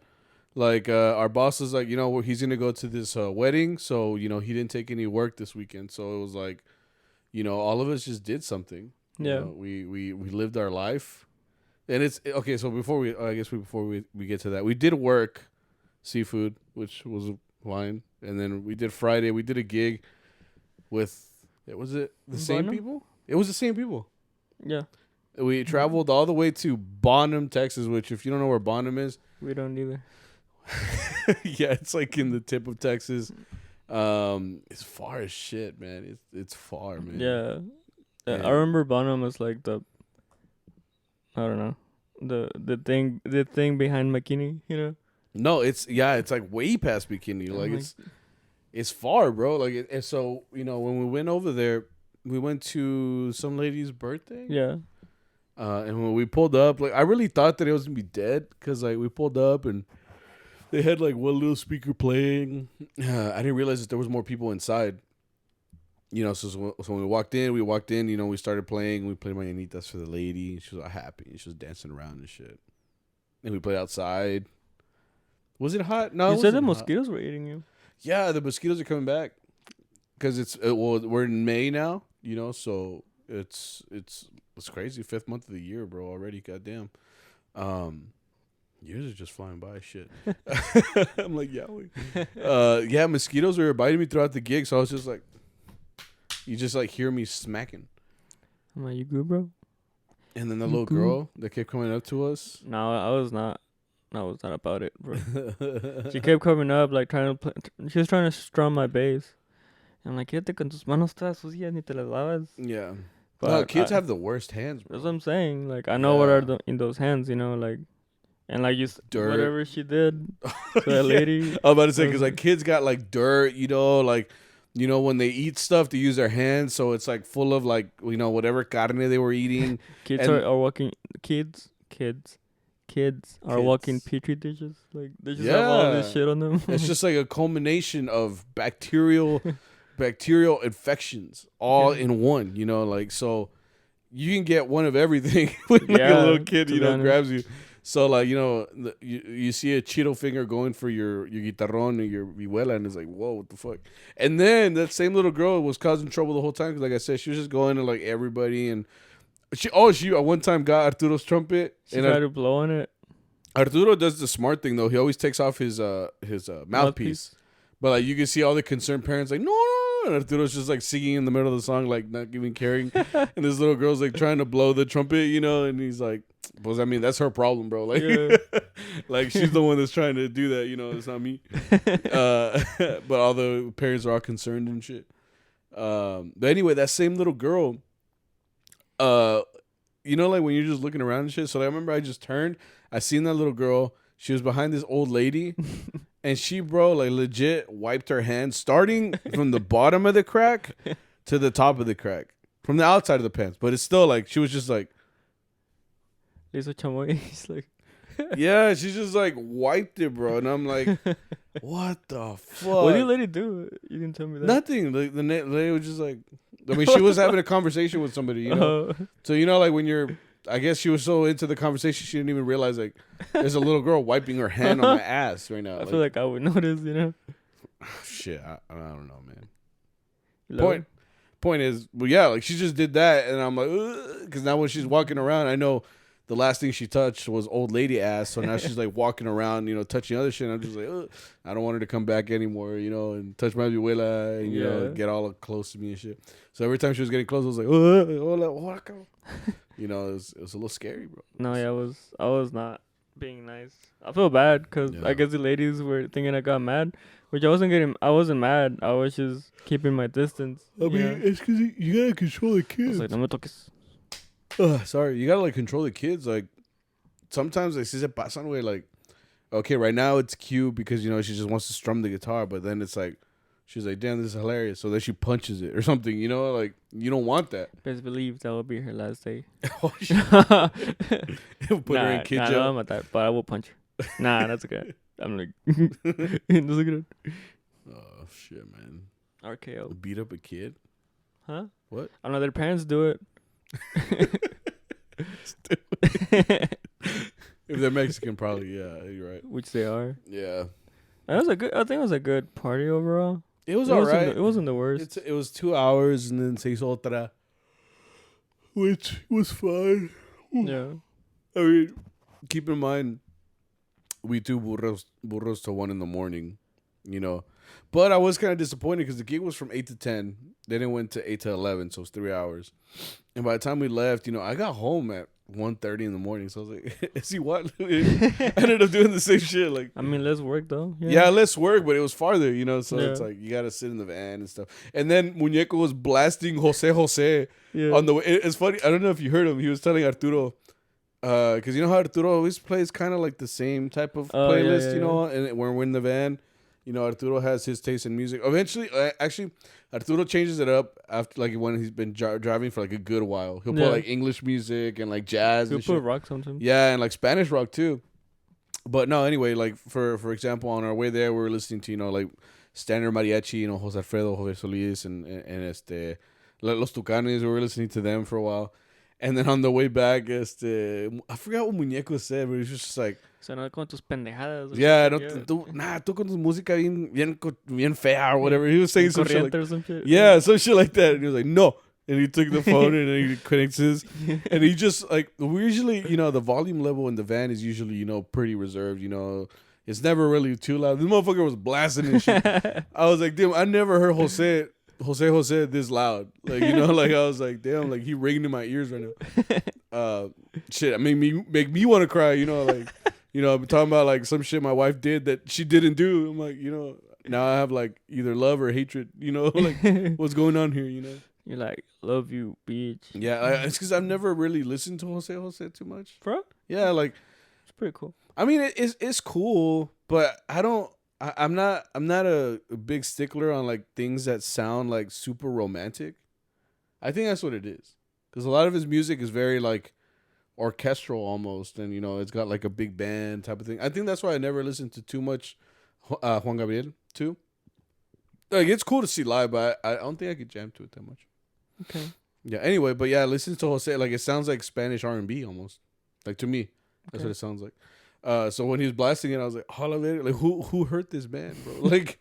Like our boss was like, you know, he's gonna go to this wedding, so you know he didn't take any work this weekend. So it was like, you know, all of us just did something. Yeah, you know, we lived our life, and it's okay. So before we get to that, we did work seafood, which was fine, and then we did Friday. We did a gig with was it the same people? It was the same people. Yeah. We traveled all the way to Bonham, Texas, which if you don't know where Bonham is, we don't either. Yeah, it's like in the tip of Texas. It's far as shit, man. It's far, man. Yeah. I remember Bonham was like I don't know, the thing behind McKinney, you know. No, it's like way past McKinney. Like it's far, bro. Like and so you know when we went over there, we went to some lady's birthday. Yeah. And when we pulled up, like I really thought that it was gonna be dead because like we pulled up and they had like one little speaker playing. I didn't realize that there was more people inside. You know, so when we walked in, you know, we started playing. We played Mañanitas for the lady. She was all happy. She was dancing around and shit. And we played outside. Was it hot? No, you said the mosquitoes were eating you. Yeah, the mosquitoes are coming back because we're in May now. You know, so it's crazy. 5th month of the year, bro. Already, goddamn. Years are just flying by. Shit. I'm like, yeah, mosquitoes were biting me throughout the gig, so I was just like, you just like hear me smacking. I'm like, you good, bro? And then the little girl that kept coming up to us. No, I was not about it, bro. She kept coming up, like trying to play. She was trying to strum my bass. I'm like, quédate con tus manos todas sucias, ni te las lavas. Yeah. But no, kids have the worst hands, bro. That's what I'm saying. Like, I know what are in those hands, you know, like, and like dirt. Whatever she did to that lady. I was about to say, because like kids got like dirt, you know, like, you know, when they eat stuff, they use their hands, so it's like full of like, you know, whatever carne they were eating. Kids are walking. Kids are walking petri dishes. Like they just have all this shit on them. It's just like a culmination of bacterial infections all in one. You know, like so you can get one of everything when like a little kid, you know, grabs you. So like, you know, you see a Cheeto finger going for your guitarrón or your vihuela, and it's like, whoa, what the fuck? And then that same little girl was causing trouble the whole time because, like I said, she was just going to like everybody, and she at one time got Arturo's trumpet. She tried to blow on it. Arturo does the smart thing though. He always takes off his mouthpiece, but like you can see all the concerned parents like, no. And Arturo's just like singing in the middle of the song, like not even caring. And this little girl's like trying to blow the trumpet, you know, and he's like, well, I mean, that's her problem, bro. Like, like she's the one that's trying to do that, you know, it's not me. But all the parents are all concerned and shit. But anyway, that same little girl, you know, like when you're just looking around and shit. So I remember I just turned, I seen that little girl. She was behind this old lady. And she, bro, like legit wiped her hands, starting from the bottom of the crack to the top of the crack, from the outside of the pants. But it's still like she was just like, he's like, yeah, she just like wiped it, bro. And I'm like, what the fuck? What did the lady do? You didn't tell me that. Nothing. Like the lady was just like, I mean, she was having a conversation with somebody, you know. So you know, like when you're. I guess she was so into the conversation she didn't even realize like there's a little girl wiping her hand on my ass right now. I feel like I would notice, you know. Shit, I don't know, man. Point is, well, yeah, like she just did that, and I'm like, because now when she's walking around, I know the last thing she touched was old lady ass. So now she's like walking around, you know, touching other shit. And I'm just like, I don't want her to come back anymore, you know, and touch my abuela and, you know, get all close to me and shit. So every time she was getting close, I was like, hola. You know, it was a little scary, bro. No, yeah, I was not being nice. I feel bad because I guess the ladies were thinking I got mad, which I wasn't mad. I was just keeping my distance. I mean, it's because you gotta control the kids. I was like, no me toques. Sorry, you gotta like control the kids. Like sometimes like si se pasan way. Like okay, right now it's cute because you know she just wants to strum the guitar, but then it's like she's like, damn, this is hilarious. So then she punches it or something. You know, like you don't want that. Best believe that will be her last day. Put her in kid jail. No, I'm not that, but I will punch her. Nah, that's okay. I'm like, that's good. Oh shit, man. RKO. Beat up a kid? Huh? What? I don't know. Their parents do it. If they're Mexican, probably you're right. Which they are. Yeah. I think it was a good party overall. It was alright. It wasn't the worst. It was 2 hours and then se hizo otra, which was fine. Yeah. I mean, keep in mind, we do burros till 1 a.m. You know, but I was kind of disappointed because the gig was from 8 to 10. Then it went to 8 to 11, so it's 3 hours. And by the time we left, you know, I got home at 1:30 in the morning. So I was like, see what? I ended up doing the same shit. Like, I mean, less work though. Yeah, less work, but it was farther, you know. So it's like you gotta sit in the van and stuff. And then Muñeco was blasting Jose on the way. It's funny. I don't know if you heard him. He was telling Arturo, because you know how Arturo always plays kind of like the same type of playlist, you know. And when we're in the van, you know, Arturo has his taste in music. Eventually, actually, Arturo changes it up after like when he's been driving for like a good while. He'll put like English music and like jazz. He'll put rock sometimes. Yeah, and like Spanish rock too. But no, anyway, like for example, on our way there, we were listening to, you know, like standard mariachi, you know, Jose Alfredo, Jose Solis, and Los Tucanes. We were listening to them for a while, and then on the way back, I forgot what Muñeco said, but it was just like, no con tus pendejadas. Yeah, tú con tu música bien fea or whatever. He was saying some shit like, yeah, some shit like that. And he was like, no. And he took the phone and then he connects his. And he just, like, we usually, you know, the volume level in the van is usually, you know, pretty reserved, you know. It's never really too loud. This motherfucker was blasting and shit. I was like, damn, I never heard Jose this loud. Like, you know, like, I was like, damn, like, he ringing in my ears right now. Shit, I mean, make me want to cry, you know, like. You know, I'm talking about like some shit my wife did that she didn't do. I'm like, you know, now I have like either love or hatred, you know, like what's going on here, you know? You're like, love you, bitch. Yeah, it's because I've never really listened to Jose too much. Bro? Yeah, like. It's pretty cool. I mean, it's cool, but I'm not a big stickler on like things that sound like super romantic. I think that's what it is. Because a lot of his music is very like orchestral almost, and you know it's got like a big band type of thing. I think that's why I never listened to too much Juan Gabriel too. Like it's cool to see live, but I don't think I could jam to it that much. Okay. Yeah. Anyway, but yeah, listen to Jose. Like it sounds like Spanish R&B almost. Like to me, that's what it sounds like. So when he was blasting it, I was like, "Hola, like who hurt this man, bro?" Like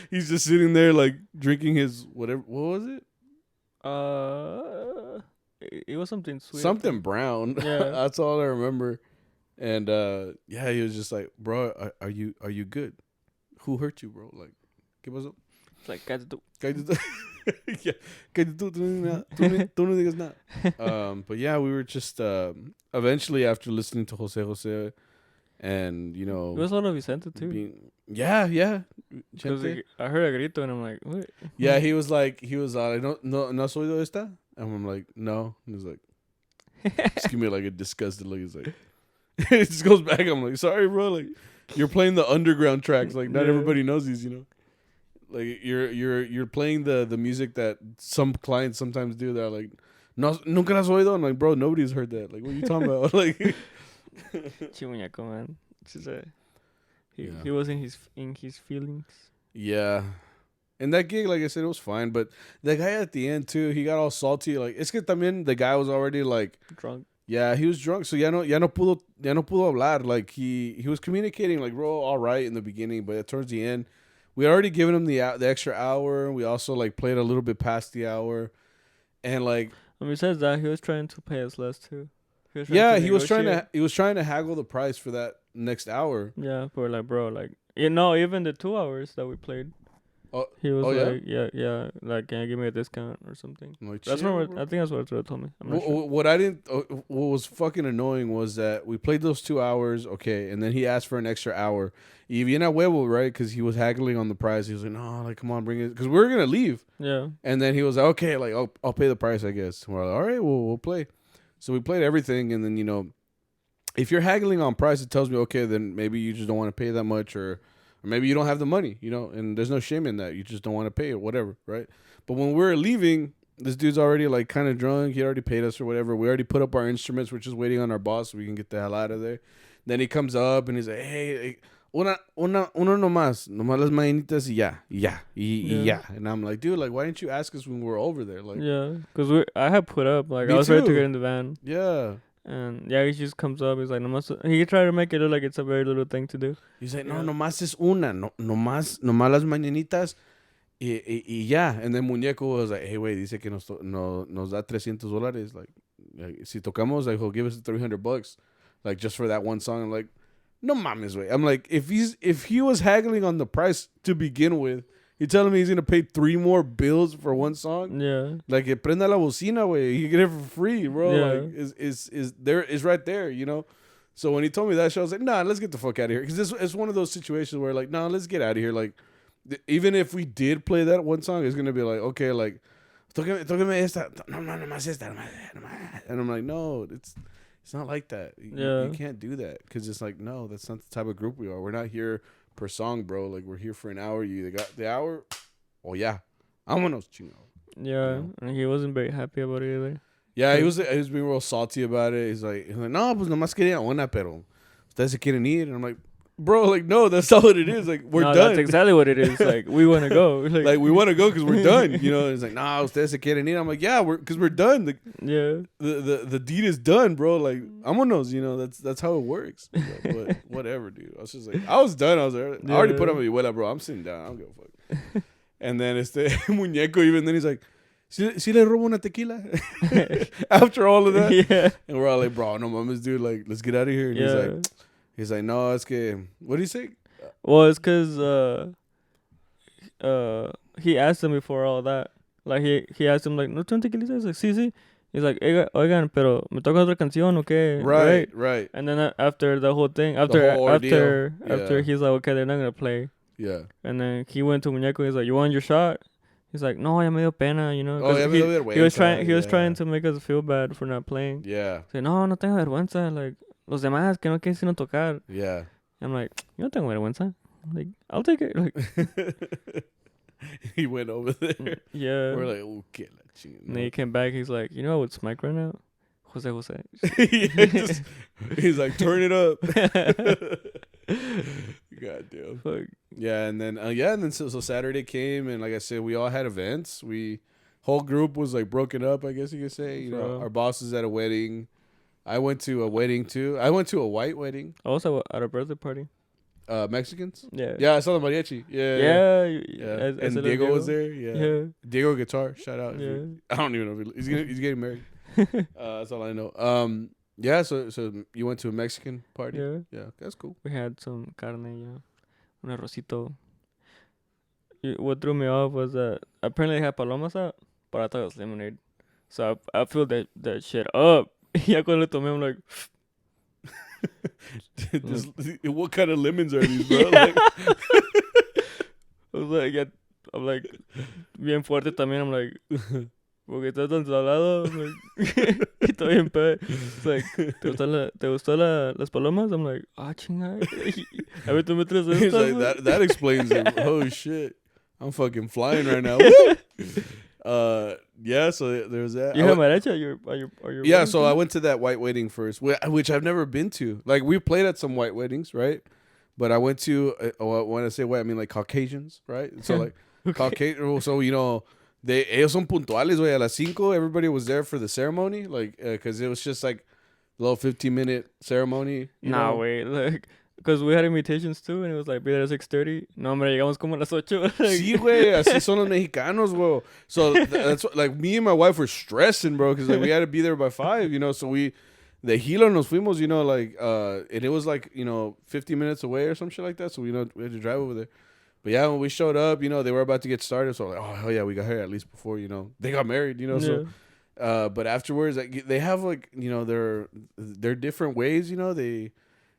he's just sitting there like drinking his whatever. What was it? It was something sweet. Something brown. Yeah. That's all I remember. And yeah, he was just like, bro, are you good? Who hurt you, bro? Like, ¿qué pasó? It's like, cállate tú. Yeah, cállate tú. Tú no digas nada. But yeah, we were just eventually after listening to Jose, and you know, it was one of Vicente too. Yeah. I heard a grito and I'm like, what? Yeah, he was like, no has oído esta? And I'm like, no. And he's like, just give me like a disgusted look. He's like, it just goes back. I'm like, sorry, bro. Like, you're playing the underground tracks. Like, not everybody knows these, you know. Like, you're playing the music that some clients sometimes do. They're like, no, nunca has oído. I'm like, bro, nobody's heard that. Like, what are you talking about? Like, Chimuñaco, man. He was in his feelings. Yeah. And that gig, like I said, it was fine. But the guy at the end, too, he got all salty. Like, es que también the guy was already, like... drunk. Yeah, he was drunk. So, ya no pudo hablar. Like, he was communicating, like, bro, all right in the beginning. But towards the end, we had already given him the extra hour. We also, like, played a little bit past the hour. And, like... besides that, he was trying to pay us less, too. He was trying to haggle the price for that next hour. Yeah, but, like, bro, like... You know, even the 2 hours that we played... He was yeah, like, can you give me a discount or something? Like, I think that's what Estrada told me. What I didn't, what was fucking annoying was that we played those 2 hours, okay, and then he asked for an extra hour. Y bien a huevo, right? Because he was haggling on the price. He was like, no, like, come on, bring it. Because we were gonna leave. Yeah. And then he was like, okay, like, I'll pay the price, I guess. And we're like, all right, we'll play. So we played everything, and then if you're haggling on price, it tells me, okay, then maybe you just don't want to pay that much, or maybe you don't have the money, and there's no shame in that. You just don't want to pay or whatever, right? But when we're leaving, this dude's already like kind of drunk. He already paid us or whatever. We already put up our instruments. We're just waiting on our boss so we can get the hell out of there. Then he comes up and he's like, hey, uno nomás las mañanitas y ya. And I'm like, dude, like, why didn't you ask us when we were over there? Like, yeah, because I had put up, like, I was ready to get in the van. Yeah. And yeah, he just comes up. He's like, he tried to make it look like it's a very little thing to do. He's like, no, nomás es una, nomás las mañanitas y ya. And then Muñeco was like, hey, wait, dice que nos da $300. Like, si tocamos, like, he'll give us $300, like, just for that one song. I'm like, no mames, way. I'm like, if he was haggling on the price to begin with, you're telling me he's gonna pay 3 more bills for one song? Yeah. Like, prenda la bocina, way. You get it for free, bro. Yeah. Like, is right there, So when he told me that shit, I was like, nah, let's get the fuck out of here. Because it's one of those situations where, like, nah, let's get out of here. Like, even if we did play that one song, it's gonna be like, okay, like, tóqueme esta, nomás esta, and I'm like, no, it's not like that. You can't do that, because it's like, no, that's not the type of group we are. We're not here per song, bro. Like, we're here for an hour. You either got the hour, oh yeah, vámonos, chingo. Yeah, and he wasn't very happy about it either. Yeah, he was being real salty about it. He's like, no, pues nomás quería una, pero ustedes se quieren ir. And I'm like, bro, like, no, that's not what it is. Like, we're done. That's exactly what it is. Like, we want to go. Like, we want to go because we're done. And it's like, nah, ustedes se quieren ir. I'm like, yeah, because we're done. Like, yeah. The deed is done, bro. Like, vámonos, that's how it works. But whatever, dude. I was just like, I was done. I was there. I already put on my abuela, bro. I'm sitting down. I don't give a fuck. And then Muñeco, even then he's like, si le robo una tequila? After all of that. Yeah. And we're all like, bro, no mames, dude. Like, let's get out of here. And he's like, no, es que, what do you say? Well, it's because he asked him before all that. Like, he asked him, like, ¿no son tequilas? He's like, sí. He's like, oigan, pero ¿me toca otra canción o qué? Right. And then after the whole thing, after he's like, okay, they're not going to play. Yeah. And then he went to Muñeco. He's like, you want your shot? He's like, no, ya me dio pena, He was trying to make us feel bad for not playing. Yeah. He's like, no tengo vergüenza. Like, los demás que no quieren tocar. Yeah. I'm like, yo no tengo vergüenza. Like, I'll take it. Like, he went over there. Yeah. We're like, okay. And then he came back. He's like, you know what would smike right now? Jose. He's like, turn it up. God damn. Fuck. Yeah, and then so Saturday came, and like I said, we all had events. Whole group was like broken up, I guess you could say. Our boss is at a wedding. I went to a wedding too. I went to a white wedding. I was at a birthday party. Mexicans? Yeah. Yeah, I saw the mariachi. Yeah. And Diego was there. Yeah. Diego guitar. Shout out. Yeah. I don't even know if he's getting married. That's all I know. Yeah, so you went to a Mexican party? Yeah, that's cool. We had some carne, un arrocito. What threw me off was that apparently they had palomas out, but I thought it was lemonade. So I filled that shit up. Ya cuando le tomé, I'm like... What kind of lemons are these, bro? Yeah. I'm like, bien fuerte también. I'm like, porque está tan salado. Y está bien pedo. It's like, ¿te gustó las palomas? I'm like, chinga. A ver, tú me traes He's like, that explains it. Oh, shit. I'm fucking flying right now. Yeah, so there was that. You have mariachi or your yeah, so I went to that white wedding first, which I've never been to. Like, we played at some white weddings, right? But I went to, when I say white, I mean like Caucasians, right? So like, okay. Caucasian, so ellos son puntuales, güey. A las 5, everybody was there for the ceremony, like, because it was just like a little 15-minute ceremony. Nah, wait, like... Because we had invitations too, and it was like, be there at 6:30. No, hombre, llegamos como a las 8. Sí, güey, así son los mexicanos, bro. So that's what, like, me and my wife were stressing, bro, because like we had to be there by 5, So de Hilo nos fuimos, like, and it was like, 50 minutes away or some shit like that. So we had to drive over there. But yeah, when we showed up, you know, they were about to get started. So like, oh hell yeah, we got here at least before, you know, they got married, you know. So, but afterwards, like, they have like, you know, they're different ways, you know. They,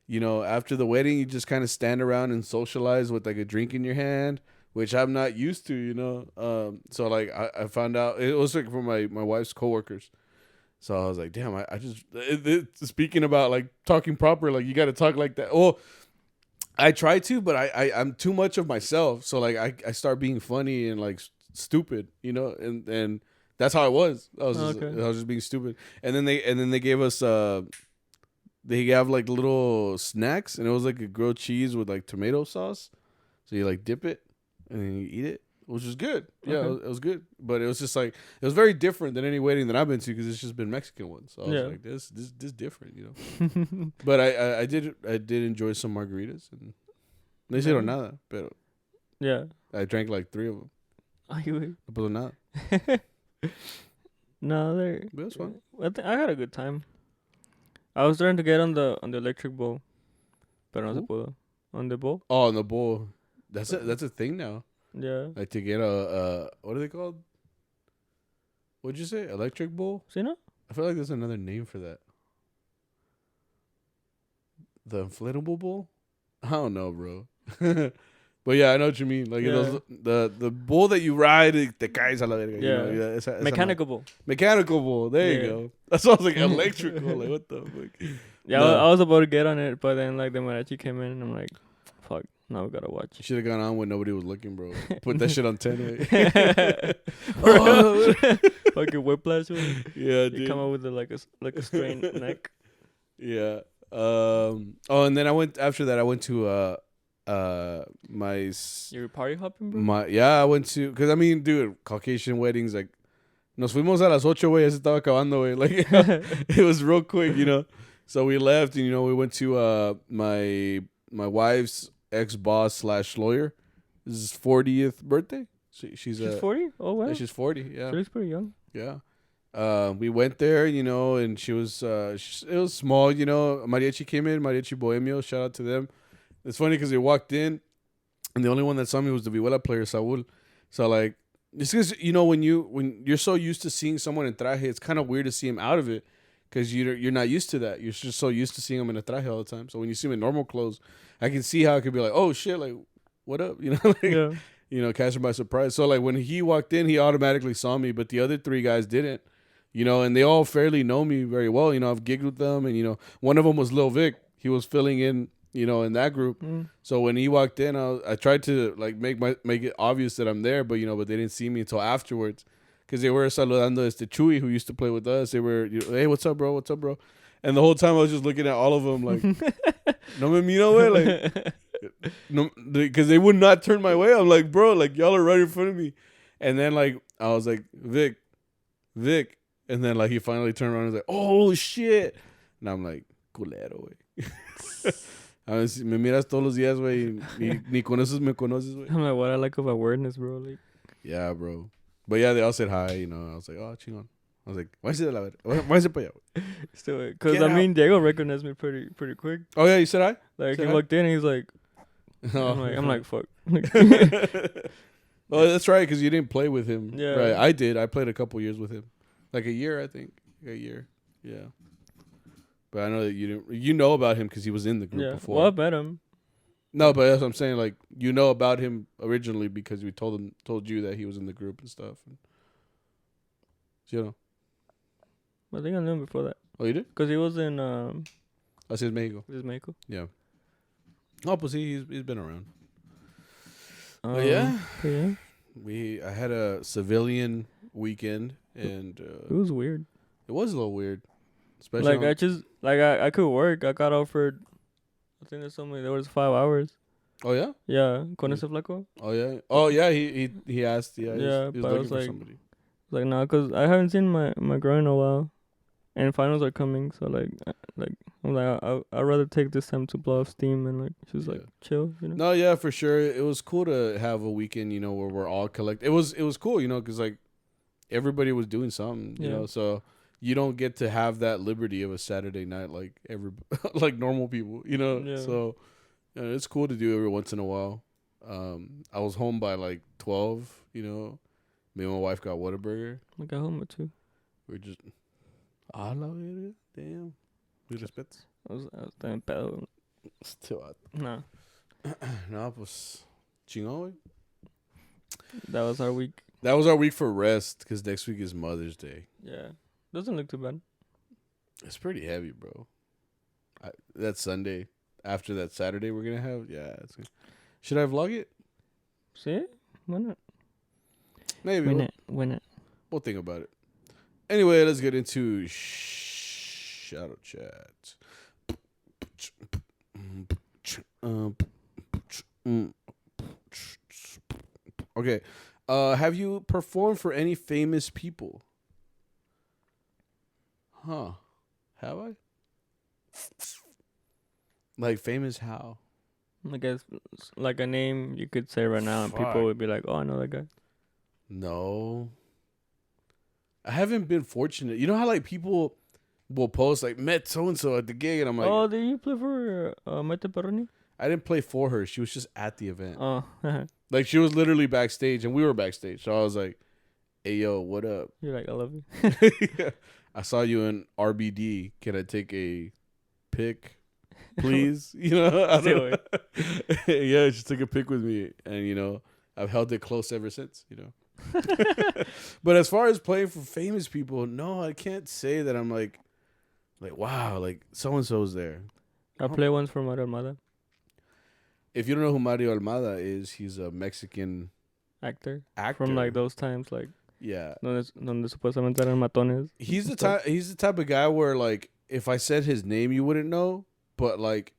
you know, after the wedding, you just kind of stand around and socialize with like a drink in your hand, which I'm not used to, you know. So like I found out it was like from my wife's coworkers. So I was like, damn, I just speaking about like talking proper, like you got to talk like that. Oh, I try to, but I'm too much of myself. So like I start being funny and like stupid, you know, and that's how I was. I was just being stupid. And then they gave us they have like little snacks, and it was like a grilled cheese with like tomato sauce. So you like dip it and then you eat it, which was good. Yeah, it was good. But it was just like, it was very different than any wedding that I've been to, because it's just been Mexican ones. So I was like, this different, you know. But I did enjoy some margaritas, and no hicieron nada, pero I drank like 3 of them. No puedo nada. No, but it was fun. I had a good time. I was trying to get on the electric bowl, but no se pudo. On the bowl? Oh, on the bowl. That's a thing now. Yeah. Like to get a what are they called? What'd you say? Electric bowl? See, no? I feel like there's another name for that. The inflatable bowl? I don't know, bro. But yeah, I know what you mean. Like the bowl that you ride, te caes a la verga. Yeah. You know? Esa Mechanical bowl. Mechanical bowl. There you go. That sounds like electrical. Like, what the fuck? Yeah, no. I was about to get on it, but then like the Mariachi came in, and I'm like, fuck. Now we gotta watch. You should have gone on when nobody was looking, bro. Put that shit on 10. Fucking whiplash. Yeah, dude. You come up with like a strained neck. Yeah. And then I went to You're party hopping, bro? I went to, because I mean, dude, Caucasian weddings, like, nos fuimos a las 8, güey, ya se estaba acabando, güey. Like, it was real quick, you know. So we left, and you know, we went to my wife's ex-boss / lawyer. This is 40th birthday. She's 40? Oh wow. Yeah, she's 40. Yeah. She looks pretty young. Yeah. We went there, you know, and she was it was small, you know. Mariachi came in, Mariachi Bohemio, shout out to them. It's funny because they walked in, and the only one that saw me was the vihuela player, Saul. So like, it's because, you know, when you're so used to seeing someone in traje, it's kind of weird to see him out of it, because you're not used to that. You're just so used to seeing him in a traje all the time. So when you see him in normal clothes, I can see how it could be like, oh shit, like, what up, you know? Like, yeah. You know, catch him by surprise. So like when he walked in, he automatically saw me, but the other 3 guys didn't, you know, and they all fairly know me very well. You know, I've gigged with them, and you know, one of them was Lil Vic. He was filling in, you know, in that group. So when he walked in, I tried to like make it obvious that I'm there, but you know, but they didn't see me until afterwards, because they were saludando Chuy, who used to play with us. They were, you know, hey, what's up, bro? What's up, bro? And the whole time I was just looking at all of them like, no me miro, way, like, no, because they would not turn my way. I'm like, bro, like, y'all are right in front of me. And then like I was like, Vic, and then like he finally turned around and was like, oh shit, and I'm like, culero, güey. Me miras todos los días, güey, ni con esos me conoces, güey. I'm like, what I like of awareness, bro. Like, yeah, bro. But yeah, they all said hi, you know. I was like, oh, chingón. I was like, why is it la verga? Why is it pa allá, güey? Still, because I mean, Diego recognized me pretty quick. Oh yeah, you said hi? Like he walked in, and he's like, I'm like, fuck. Oh, that's right, because you didn't play with him. Yeah, right. I did. I played a couple years with him, like a year, I think. A year, yeah. But I know that you didn't. You know about him because he was in the group before. Well, I met him. No, but that's what I'm saying. Like, you know about him originally because we told you that he was in the group and stuff. And, you know. I think I knew him before that. Oh, you did? Because he was in. That's his Mexico. His Mexico. Yeah. Oh, but see, he's been around. But yeah. I had a civilian weekend, and it was weird. It was a little weird, especially like I could work. I got offered. I think there was 5 hours. Oh yeah. Yeah, con ese flaco. Oh yeah. Oh yeah. He asked. Yeah. Yeah, he was but looking I was for somebody. Like no, cause I haven't seen my girl in a while, and finals are coming. So like I'm like I'd rather take this time to blow off steam and like just like chill, you know. No, yeah, for sure. It was cool to have a weekend, you know, where we're all collect. It was cool, you know, because like everybody was doing something, you know. So you don't get to have that liberty of a Saturday night like like normal people, you know. Yeah. So it's cool to do every once in a while. I was home by like 12. You know, me and my wife got Whataburger. I got home at 2. We're just. Ah, la verga. Damn. Mi respetos. I was tan pedo. No. No, pues. Chingón, güey. That was our week. That was our week for rest because next week is Mother's Day. Yeah. Doesn't look too bad. It's pretty heavy, bro. That Sunday. After that Saturday we're going to have. Yeah. Should I vlog it? See? Why not? Maybe. Why not? We'll think about it. Anyway, let's get into Shadow Chat. Okay. Have you performed for any famous people? Huh. Have I? Like famous how? I guess like a name you could say right now and people would be like, oh, I know that guy. No. I haven't been fortunate. You know how like people will post like met so and so at the gig and I'm like, oh, did you play for Mete Perroni? I didn't play for her. She was just at the event. Oh. Like she was literally backstage and we were backstage. So I was like, hey yo, what up? You're like, I love you. Yeah. I saw you in RBD. Can I take a pic, please? You know, I don't know. Yeah, she took a pic with me, and you know, I've held it close ever since. You know, but as far as playing for famous people, no, I can't say that I'm like wow, like so and so's there. I play once for Mario Almada. If you don't know who Mario Almada is, he's a Mexican actor from like those times, like. Yeah. Donde supuestamente eran matones. He's the type of guy where like if I said his name you wouldn't know, but like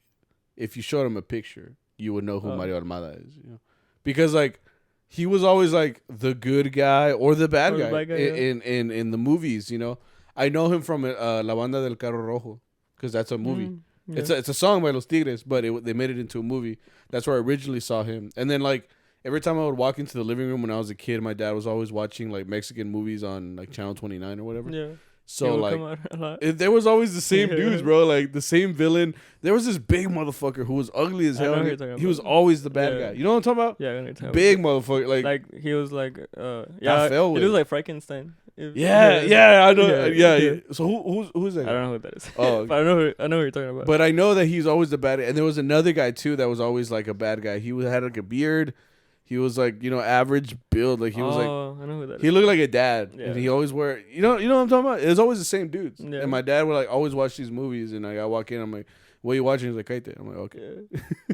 if you showed him a picture, you would know who Mario Almada is, you know. Because like he was always like the good guy or the bad guy, in the movies, you know. I know him from La Banda del Carro Rojo because that's a movie. Yeah. It's a song by Los Tigres, but they made it into a movie. That's where I originally saw him. And then like every time I would walk into the living room when I was a kid, my dad was always watching like Mexican movies on like Channel 29 or whatever. Yeah. So like there was always the same dudes, bro. Like the same villain. There was this big motherfucker who was ugly as hell. He was always the bad guy. You know what I'm talking about? Yeah, I know what you're talking big motherfucker. Like he was like he was like Frankenstein. Yeah, I know. Yeah. So who's that guy? I don't know who that is. Oh, but I know who you're talking about. But I know that he's always the bad. And there was another guy too that was always like a bad guy. He had like a beard. He was like, you know, average build. Like he was like, I know who that is. He looked like a dad, and he always you know what I'm talking about. It was always the same dudes. Yeah. And my dad would like always watch these movies, and like I walk in, I'm like, what are you watching? He's like, Quita. I'm like, okay. Yeah.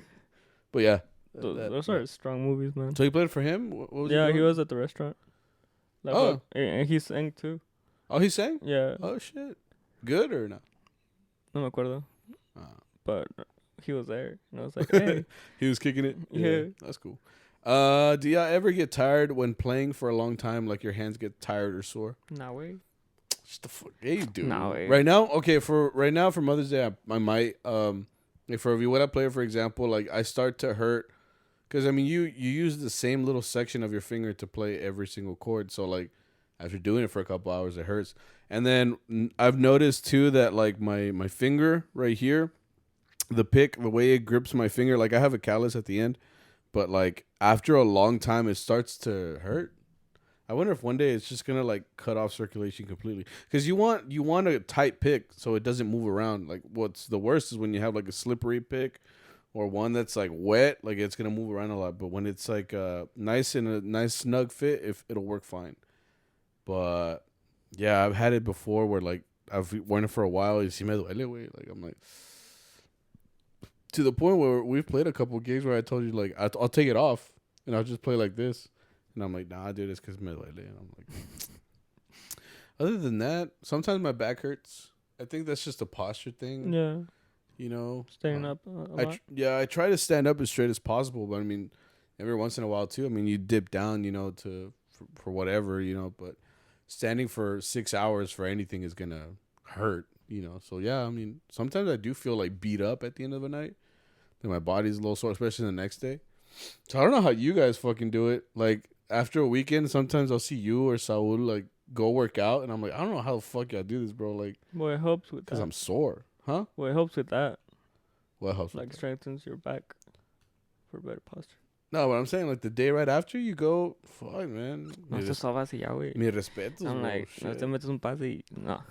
But yeah, those are strong movies, man. So you played for him? What was he was at the restaurant. Like, and he sang too. Oh, he sang? Yeah. Oh shit, good or not? No me acuerdo. But he was there, and I was like, hey, he was kicking it. Yeah, that's cool. Do y'all ever get tired when playing for a long time? Like your hands get tired or sore? Nah, way. Just the fuck, yeah, you do. Nah, way. Right now, okay. For Mother's Day, I might. Like for when I play, for example, like I start to hurt, because I mean you use the same little section of your finger to play every single chord. So like after doing it for a couple hours, it hurts. And then I've noticed too that like my finger right here, the pick, the way it grips my finger, like I have a callus at the end. But like after a long time, it starts to hurt. I wonder if one day it's just gonna like cut off circulation completely. Because you want a tight pick so it doesn't move around. Like what's the worst is when you have like a slippery pick or one that's like wet, like it's gonna move around a lot. But when it's like nice in a nice snug fit, it'll work fine. But yeah, I've had it before where like I've worn it for a while. Y si me duele, güey. Like I'm like. To the point where we've played a couple gigs where I told you like I'll take it off and I'll just play like this, and I'm like, nah, I do this because me duele. And I'm like, other than that, sometimes my back hurts. I think that's just a posture thing. Yeah, you know, standing up. I try to stand up as straight as possible, but I mean, every once in a while too. I mean, you dip down, you know, for whatever, you know, but standing for 6 hours for anything is gonna hurt. You know, so yeah, I mean, sometimes I do feel like beat up at the end of the night. Like my body's a little sore, especially the next day. So I don't know how you guys fucking do it. Like after a weekend, sometimes I'll see you or Saul like go work out, and I'm like, I don't know how the fuck y'all do this, bro. Like, well, it helps with that. Because I'm sore, huh? Well, it helps with that. What helps? Like strengthens your back for better posture. No, but I'm saying like the day right after you go, fuck, man. No, esto estaba así ya, güey. Mi respetos, I'm bro. like, no te metes un pase y... No.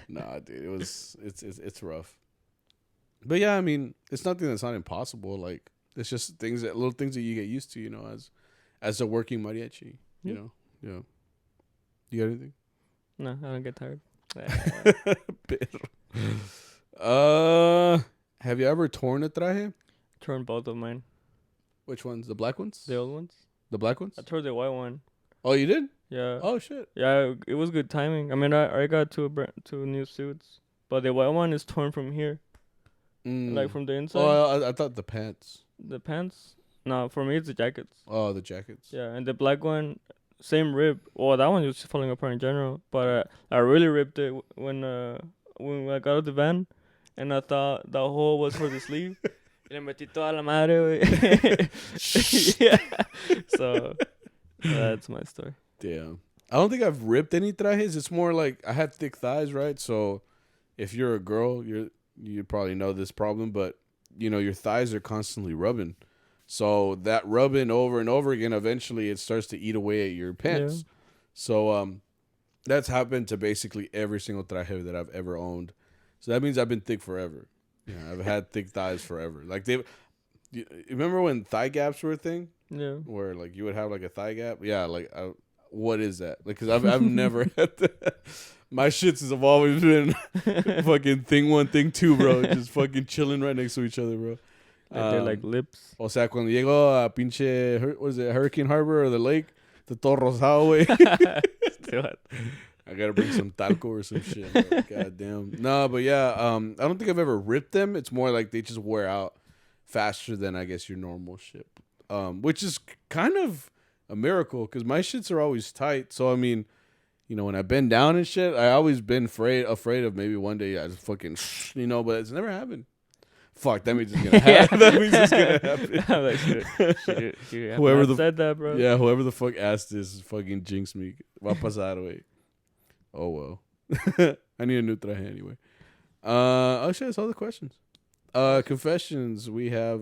Nah, dude, it's rough. But yeah, I mean, it's nothing that's not impossible. Like, it's just little things that you get used to, you know, as a working mariachi, you know? Yeah. You got anything? No, I don't get tired. Have you ever torn a traje? Torn both of mine. Which ones? The black ones? The old ones? The black ones? I tore the white one. Oh, you did? Yeah. Oh, shit. Yeah, it was good timing. I mean, I got two new suits, but the white one is torn from here. Like from the inside. Oh, I thought the pants. The pants? No, for me it's the jackets. Oh, the jackets. Yeah, and the black one, same rib. Well, that one was just falling apart in general, but I really ripped it when I got out of the van, and I thought the hole was for the sleeve. Le metí toda la madre, güey. Yeah. So, that's my story. Damn. I don't think I've ripped any trajes. It's more like I had thick thighs, right? So, if you're a girl, you probably know this problem, but, you know, your thighs are constantly rubbing. So, that rubbing over and over again, eventually it starts to eat away at your pants. Yeah. So, that's happened to basically every single traje that I've ever owned. So, that means I've been thick forever. Yeah, I've had thick thighs forever. Like you remember when thigh gaps were a thing? Yeah. Where like you would have like a thigh gap? Yeah, like what is that? Like cuz I've never had that. My shits have always been fucking thing 1, thing 2, bro. Just fucking chilling right next to each other, bro. They're like lips. O sea, cuando llego a pinche what is it? Hurricane Harbor or the lake, the todo rosado, güey. I gotta bring some talco or some shit. God damn. No, but yeah, I don't think I've ever ripped them. It's more like they just wear out faster than I guess your normal shit. Which is kind of a miracle because my shits are always tight. So I mean, you know, when I bend down and shit, I always been afraid of maybe one day I just fucking, you know, but it's never happened. Fuck, that means it's gonna happen. That means it's gonna happen. Whoever said that, bro. Yeah, whoever the fuck asked this fucking jinx me. Va a pasar, güey. Oh well. I need a new traje anyway. Oh shit, that's all the questions. Confessions. We have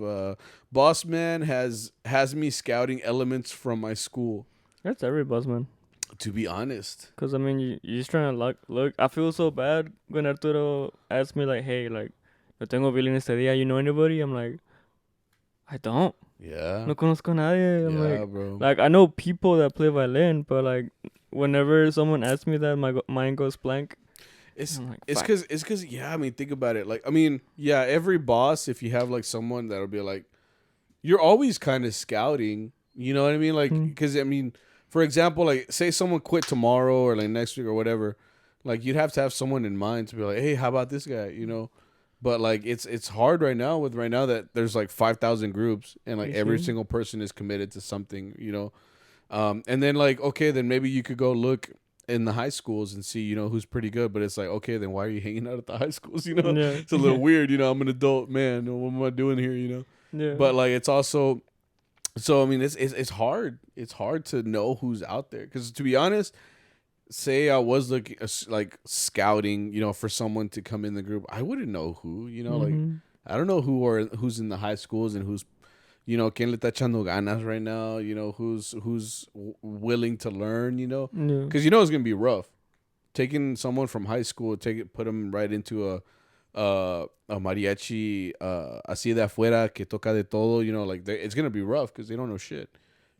boss man has me scouting elements from my school. That's every boss man. To be honest. Cause I mean you're just trying to look. I feel so bad when Arturo asked me like, hey, like, yo tengo violín este día. You know anybody? I'm like, I don't. Yeah. No conozco a nadie. I'm yeah, like, bro. Like I know people that play violin, but like whenever someone asks me that, my mind goes blank. It's because yeah, I mean, think about it. Like, I mean, yeah, every boss, if you have like someone that'll be like, you're always kind of scouting. You know what I mean? Like, because I mean, for example, like say someone quit tomorrow or like next week or whatever, like you'd have to have someone in mind to be like, hey, how about this guy? You know. But like it's hard right now that there's like 5,000 groups and like every single person is committed to something, you know. And then like, okay, then maybe you could go look in the high schools and see, you know, who's pretty good. But it's like, okay, then why are you hanging out at the high schools? You know, It's a little weird. You know, I'm an adult man. What am I doing here? You know. Yeah. But like, it's also, so I mean, it's hard. It's hard to know who's out there because to be honest, say I was looking like scouting, you know, for someone to come in the group, I wouldn't know who. You know, like I don't know who's in the high schools and who's. You know, quien le está echando ganas right now. You know, who's willing to learn. You know, because you know it's gonna be rough. Taking someone from high school, put them right into a mariachi, así de afuera que toca de todo. You know, like it's gonna be rough because they don't know shit.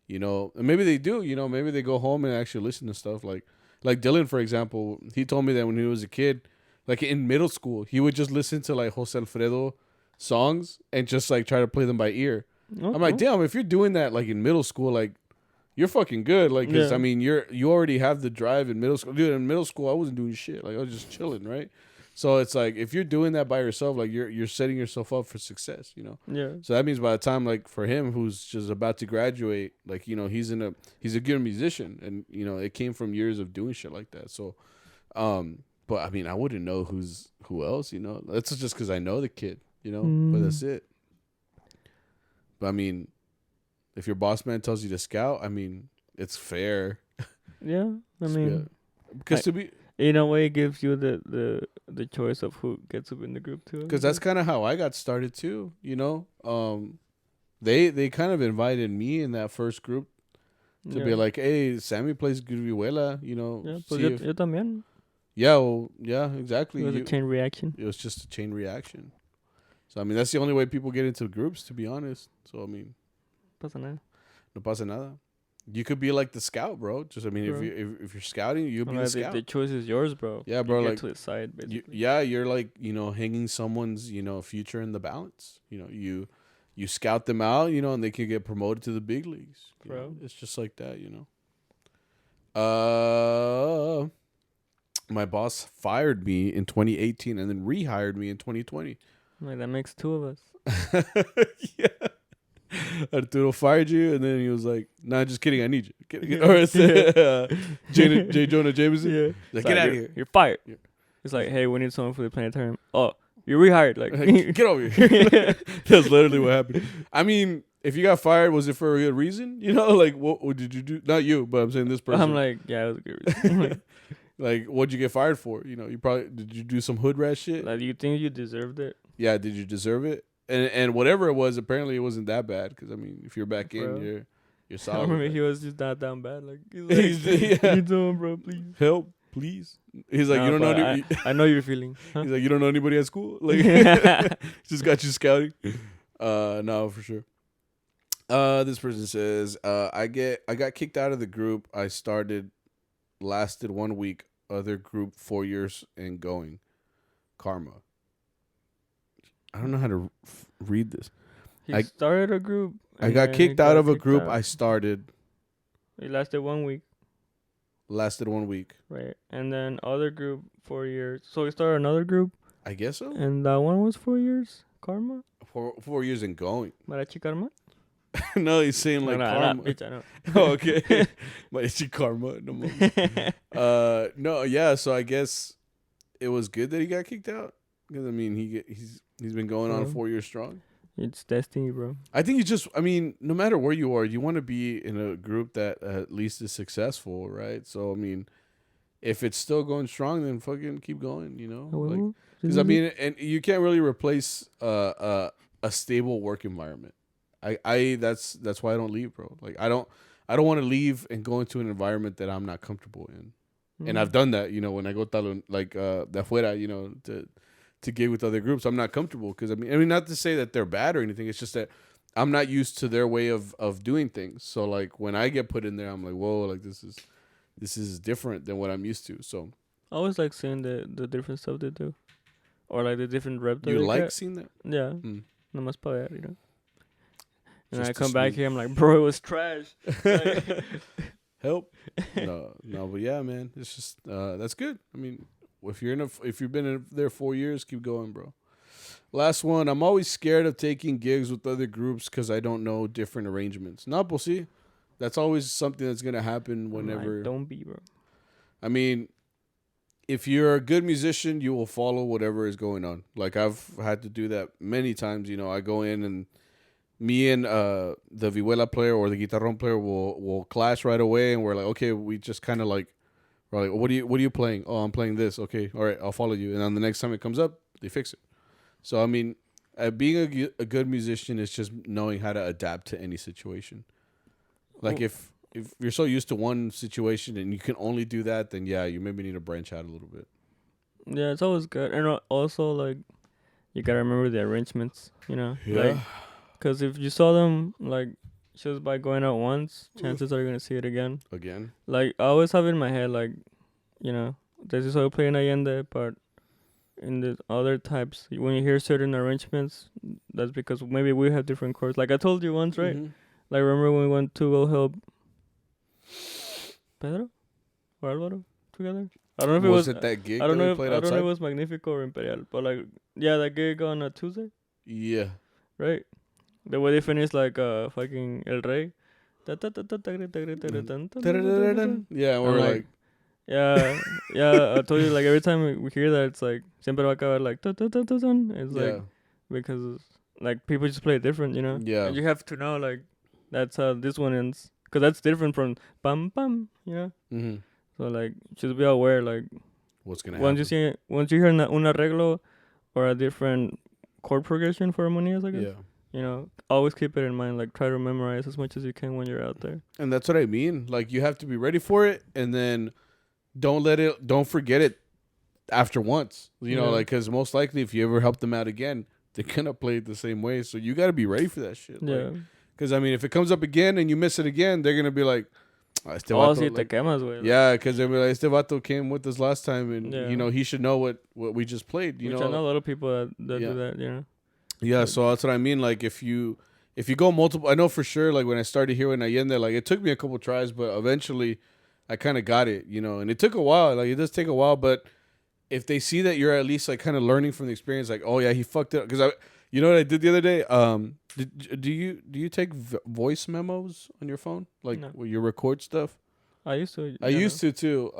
You know, and maybe they do. You know, maybe they go home and actually listen to stuff like Dylan, for example. He told me that when he was a kid, like in middle school, he would just listen to like Jose Alfredo songs and just like try to play them by ear. I'm like, damn, if you're doing that like in middle school, like you're fucking good. Like, cause I mean, you already have the drive in middle school. Dude, in middle school, I wasn't doing shit. Like I was just chilling, right? So it's like if you're doing that by yourself, like you're setting yourself up for success, you know? Yeah. So that means by the time like for him who's just about to graduate, like, you know, he's a good musician and you know, it came from years of doing shit like that. So but I mean I wouldn't know who else, you know. That's just cause I know the kid, you know, but that's it. But I mean, if your boss man tells you to scout, I mean, it's fair. Yeah, I mean, because to be in a way, it gives you the choice of who gets up in the group too. Because that's kind of how I got started too. You know, They kind of invited me in that first group to be like, hey, Sammy plays good vihuela, you know. Yeah, pues yo también. Yeah, well, yeah, exactly. It was a chain reaction. It was just a chain reaction. So, I mean, that's the only way people get into groups, to be honest. So, I mean. Pasa nada. No pasa nada. You could be like the scout, bro. Just, I mean, if you're scouting, you'll be the scout. The choice is yours, bro. Yeah, bro. You like, get to decide, basically. You're like, you know, hanging someone's, you know, future in the balance. You know, you scout them out, you know, and they can get promoted to the big leagues. Bro. It's just like that, you know. My boss fired me in 2018 and then rehired me in 2020. Like, that makes two of us. Yeah. Arturo fired you, and then he was like, "Nah, just kidding. I need you." Or J. Jonah Jameson. Yeah. Like, get out of here. You're fired. Yeah. It's like, hey, we need someone for the planetarium. Oh, you're rehired. Like, get over here. That's literally what happened. I mean, if you got fired, was it for a good reason? You know, like, what did you do? Not you, but I'm saying this person. I'm like, yeah, it was a good reason. Like, what'd you get fired for? You know, did you do some hood rat shit? Like, do you think you deserved it? Yeah, did you deserve it? And whatever it was, apparently it wasn't that bad. Because, I mean, if you're back in, you're solid. I remember he was just not down bad. Like, he's like, what you doing, bro? Please. Help, please. He's like, you don't know. I know your feeling. Huh? He's like, you don't know anybody at school? Like, just got you scouting. No, for sure. This person says, I got kicked out of the group. Lasted 1 week. Other group 4 years and going. Karma. I don't know how to read this. He started a group. I got kicked out of a group I started. It lasted 1 week. Lasted 1 week. Right. And then other group 4 years. So he started another group? I guess so. And that one was 4 years? Karma? 4 years and going. Mariachi Karma? No, he's saying like karma. Bitch, I know. Oh, okay. Mariachi Karma. No, no, yeah, so I guess it was good that he got kicked out. Because, I mean, he's been going on 4 years strong. It's destiny, bro. I think no matter where you are, you want to be in a group that at least is successful, right? So, I mean, if it's still going strong, then fucking keep going, you know? Because, I mean, and you can't really replace a stable work environment. That's why I don't leave, bro. Like, I don't want to leave and go into an environment that I'm not comfortable in. Mm-hmm. And I've done that, you know, when I go de afuera, you know, to gig with other groups, I'm not comfortable because I mean, not to say that they're bad or anything. It's just that I'm not used to their way of doing things. So like when I get put in there, I'm like, whoa, like this is different than what I'm used to. So I always like seeing the different stuff they do, or like the different rep. You like seeing that? Yeah, no más para ver, you know. And just I come back here, I'm like, bro, it was trash. Help? No, but yeah, man, it's just that's good. I mean. If you've been in there 4 years, keep going, bro. Last one. I'm always scared of taking gigs with other groups because I don't know different arrangements. No, we'll see. That's always something that's gonna happen whenever. Don't be, bro. I mean, if you're a good musician, you will follow whatever is going on. Like I've had to do that many times. You know, I go in and me and the vihuela player or the guitarrón player will clash right away, and we're like, okay, we just kind of like. We're like, what are you playing? Oh, I'm playing this. Okay, all right, I'll follow you. And then the next time it comes up, they fix it. So I mean, being a good musician is just knowing how to adapt to any situation. Like if you're so used to one situation and you can only do that, then yeah, you maybe need to branch out a little bit. Yeah, it's always good, and also like you gotta remember the arrangements, you know. Yeah. Like, cause if you saw them like. Just by going out once, chances are you're gonna see it again. Again? Like, I always have in my head, like, you know, this is how we play in Allende, but in the other types, when you hear certain arrangements, that's because maybe we have different chords. Like I told you once, right? Mm-hmm. Like, remember when we went to go help Pedro or Alvaro together? I don't know if it was that gig. I don't know if it was Magnifico or Imperial, but like, yeah, that gig on a Tuesday. Yeah. Right. The way they finish like fucking El Rey. Yeah, we're like yeah, I told you like every time we hear that it's like siempre va a acabar like it's like because like people just play it different, you know? Yeah. And you have to know like that's how this one ends because that's different from bam bam, you know? Mm-hmm. So like just be aware like what's gonna happen. Once you hear un arreglo or a different chord progression for armonías, I guess. Yeah. you know, always keep it in mind. Like, try to memorize as much as you can when you're out there. And that's what I mean. Like, you have to be ready for it, and then don't forget it after once. You know, like, because most likely if you ever help them out again, they're gonna play it the same way. So you got to be ready for that shit. Yeah. Because I mean, if it comes up again and you miss it again, they're gonna be like, este vato, te quemas, güey. Yeah, because they'll be like, este vato came with us last time, and you know he should know what we just played. You know, I know a lot of people that do that. You know. Yeah, so that's what I mean. Like, if you go multiple, I know for sure. Like, when I started here in Allende, like, it took me a couple tries, but eventually, I kind of got it. You know, and it took a while. Like, it does take a while, but if they see that you're at least like kind of learning from the experience, like, oh yeah, he fucked it up. Because you know what I did the other day? Do you take voice memos on your phone, like where you record stuff? I used to. I used to too.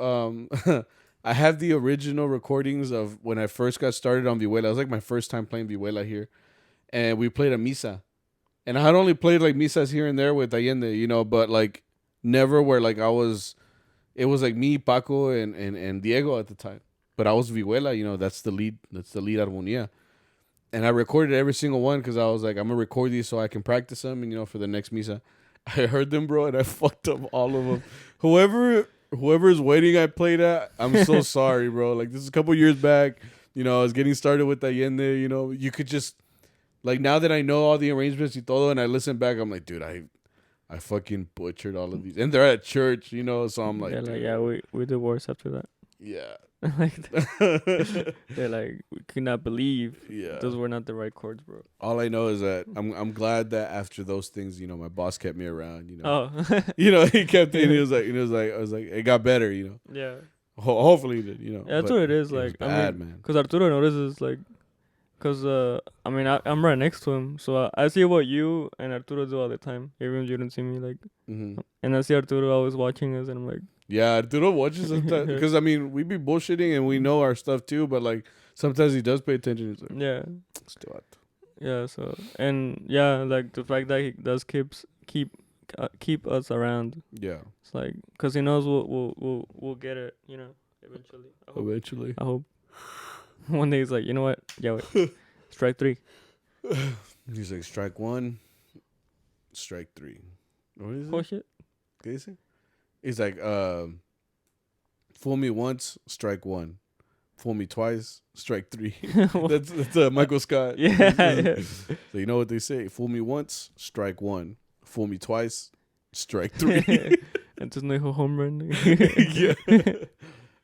I have the original recordings of when I first got started on Vihuela. It was like my first time playing Vihuela here, and we played a misa. And I had only played like misas here and there with Allende, you know, but like never where like it was like me, Paco, and Diego at the time. But I was Vihuela, you know, that's the lead armonía. And I recorded every single one because I was like, I'm going to record these so I can practice them, and, you know, for the next misa. I heard them, bro, and I fucked up all of them. Whoever's wedding I played at, I'm so sorry, bro. Like, this is a couple years back. You know, I was getting started with Allende, you know. You could just, like, now that I know all the arrangements y todo, and I listen back, I'm like, dude, I fucking butchered all of these. And they're at church, you know, so I'm like, we divorced after that. Yeah. They're like, we could not believe those were not the right chords, bro. All I know is that I'm glad that after those things, you know, my boss kept me around, you know. Oh. You know, he kept it. He was like, I was like, it got better, you know. Yeah. Hopefully it did, you know. Yeah, that's what it is. Like, bad, man. Because Arturo notices, like, because, I'm right next to him. So I see what you and Arturo do all the time. Even if you don't see me, like. Mm-hmm. And I see Arturo always watching us, and I'm like. Yeah, Arturo watches sometimes. Because, I mean, we be bullshitting and we know our stuff too. But, like, sometimes he does pay attention. He's like, yeah. Still out. Yeah, so. And, yeah, like, the fact that he does keep us around. Yeah. It's like, because he knows we'll get it, you know, eventually. I hope. One day he's like, you know what? Yeah, wait. Strike 3. He's like, strike 1, strike 3. What is it? Oh, shit. ¿Qué dice? He's like, fool me once, strike 1. Fool me twice, strike 3. That's Michael Scott. Yeah. So you know what they say? Fool me once, strike 1. Fool me twice, strike 3. Entonces no dijo home run. Yeah.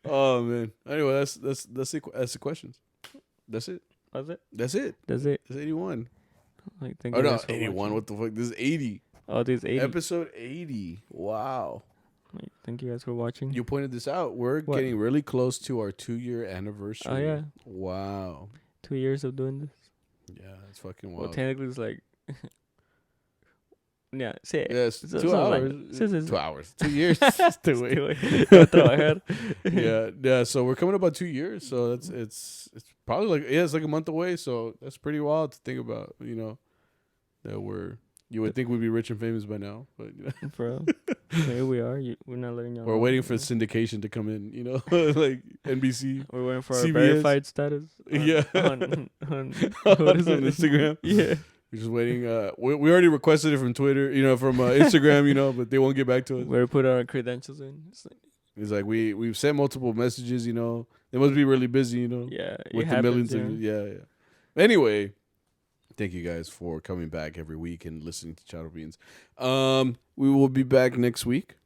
Oh man. Anyway, that's the questions. That's it. That's it. That's 81. Like, oh no, 81. What the fuck? This is 80. Oh, this is 80. Episode 80. Wow. Like, thank you guys for watching. You pointed this out. We're getting really close to our 2-year anniversary. Oh yeah. Wow. 2 years of doing this. Yeah, it's fucking wild. Well, technically, it's like. Yeah, sí. Yes, 2 hours. Sí. 2 hours. 2 years. Yeah. So we're coming up on 2 years. So it's probably like it's like a month away. So that's pretty wild to think about. You know, that you would think we'd be rich and famous by now, but you know. Bro, maybe we are. We're not letting y'all. We're waiting for syndication to come in. You know, like NBC. We're waiting for CBS. our verified status. On what is it? Instagram. Yeah. We're just waiting. We already requested it from Twitter, you know, from Instagram, you know, but they won't get back to us. Where we put our credentials in. It's like we've sent multiple messages, you know. They must be really busy, you know. Yeah, with the millions of yeah. Anyway, thank you guys for coming back every week and listening to CharroBeans. We will be back next week,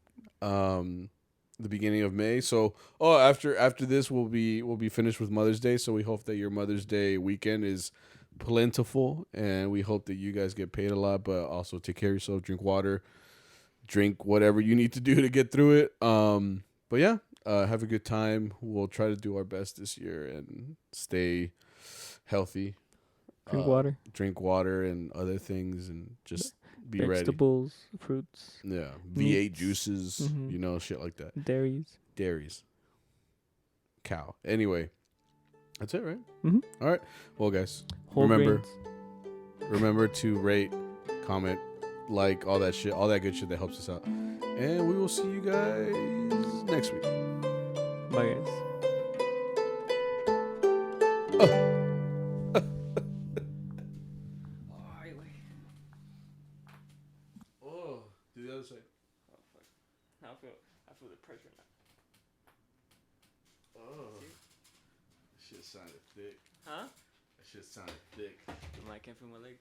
the beginning of May. So, after this, we'll be finished with Mother's Day. So we hope that your Mother's Day weekend is plentiful, and we hope that you guys get paid a lot, but also take care of yourself, drink water, drink whatever you need to do to get through it. But yeah, have a good time. We'll try to do our best this year and stay healthy. Drink water and other things, and just be ready. Vegetables, fruits. Yeah, V8 meats. juices, you know, shit like that. Dairies. Cow. Anyway. That's it, right? Mm-hmm. All right. Well, guys, Whole remember to rate, comment, like, all that shit, all that good shit that helps us out. And we will see you guys next week. Bye, guys. other side. Oh fuck! Now I feel the pressure now. Oh. That shit sounded thick. Huh? That shit sounded thick. I can't feel my legs.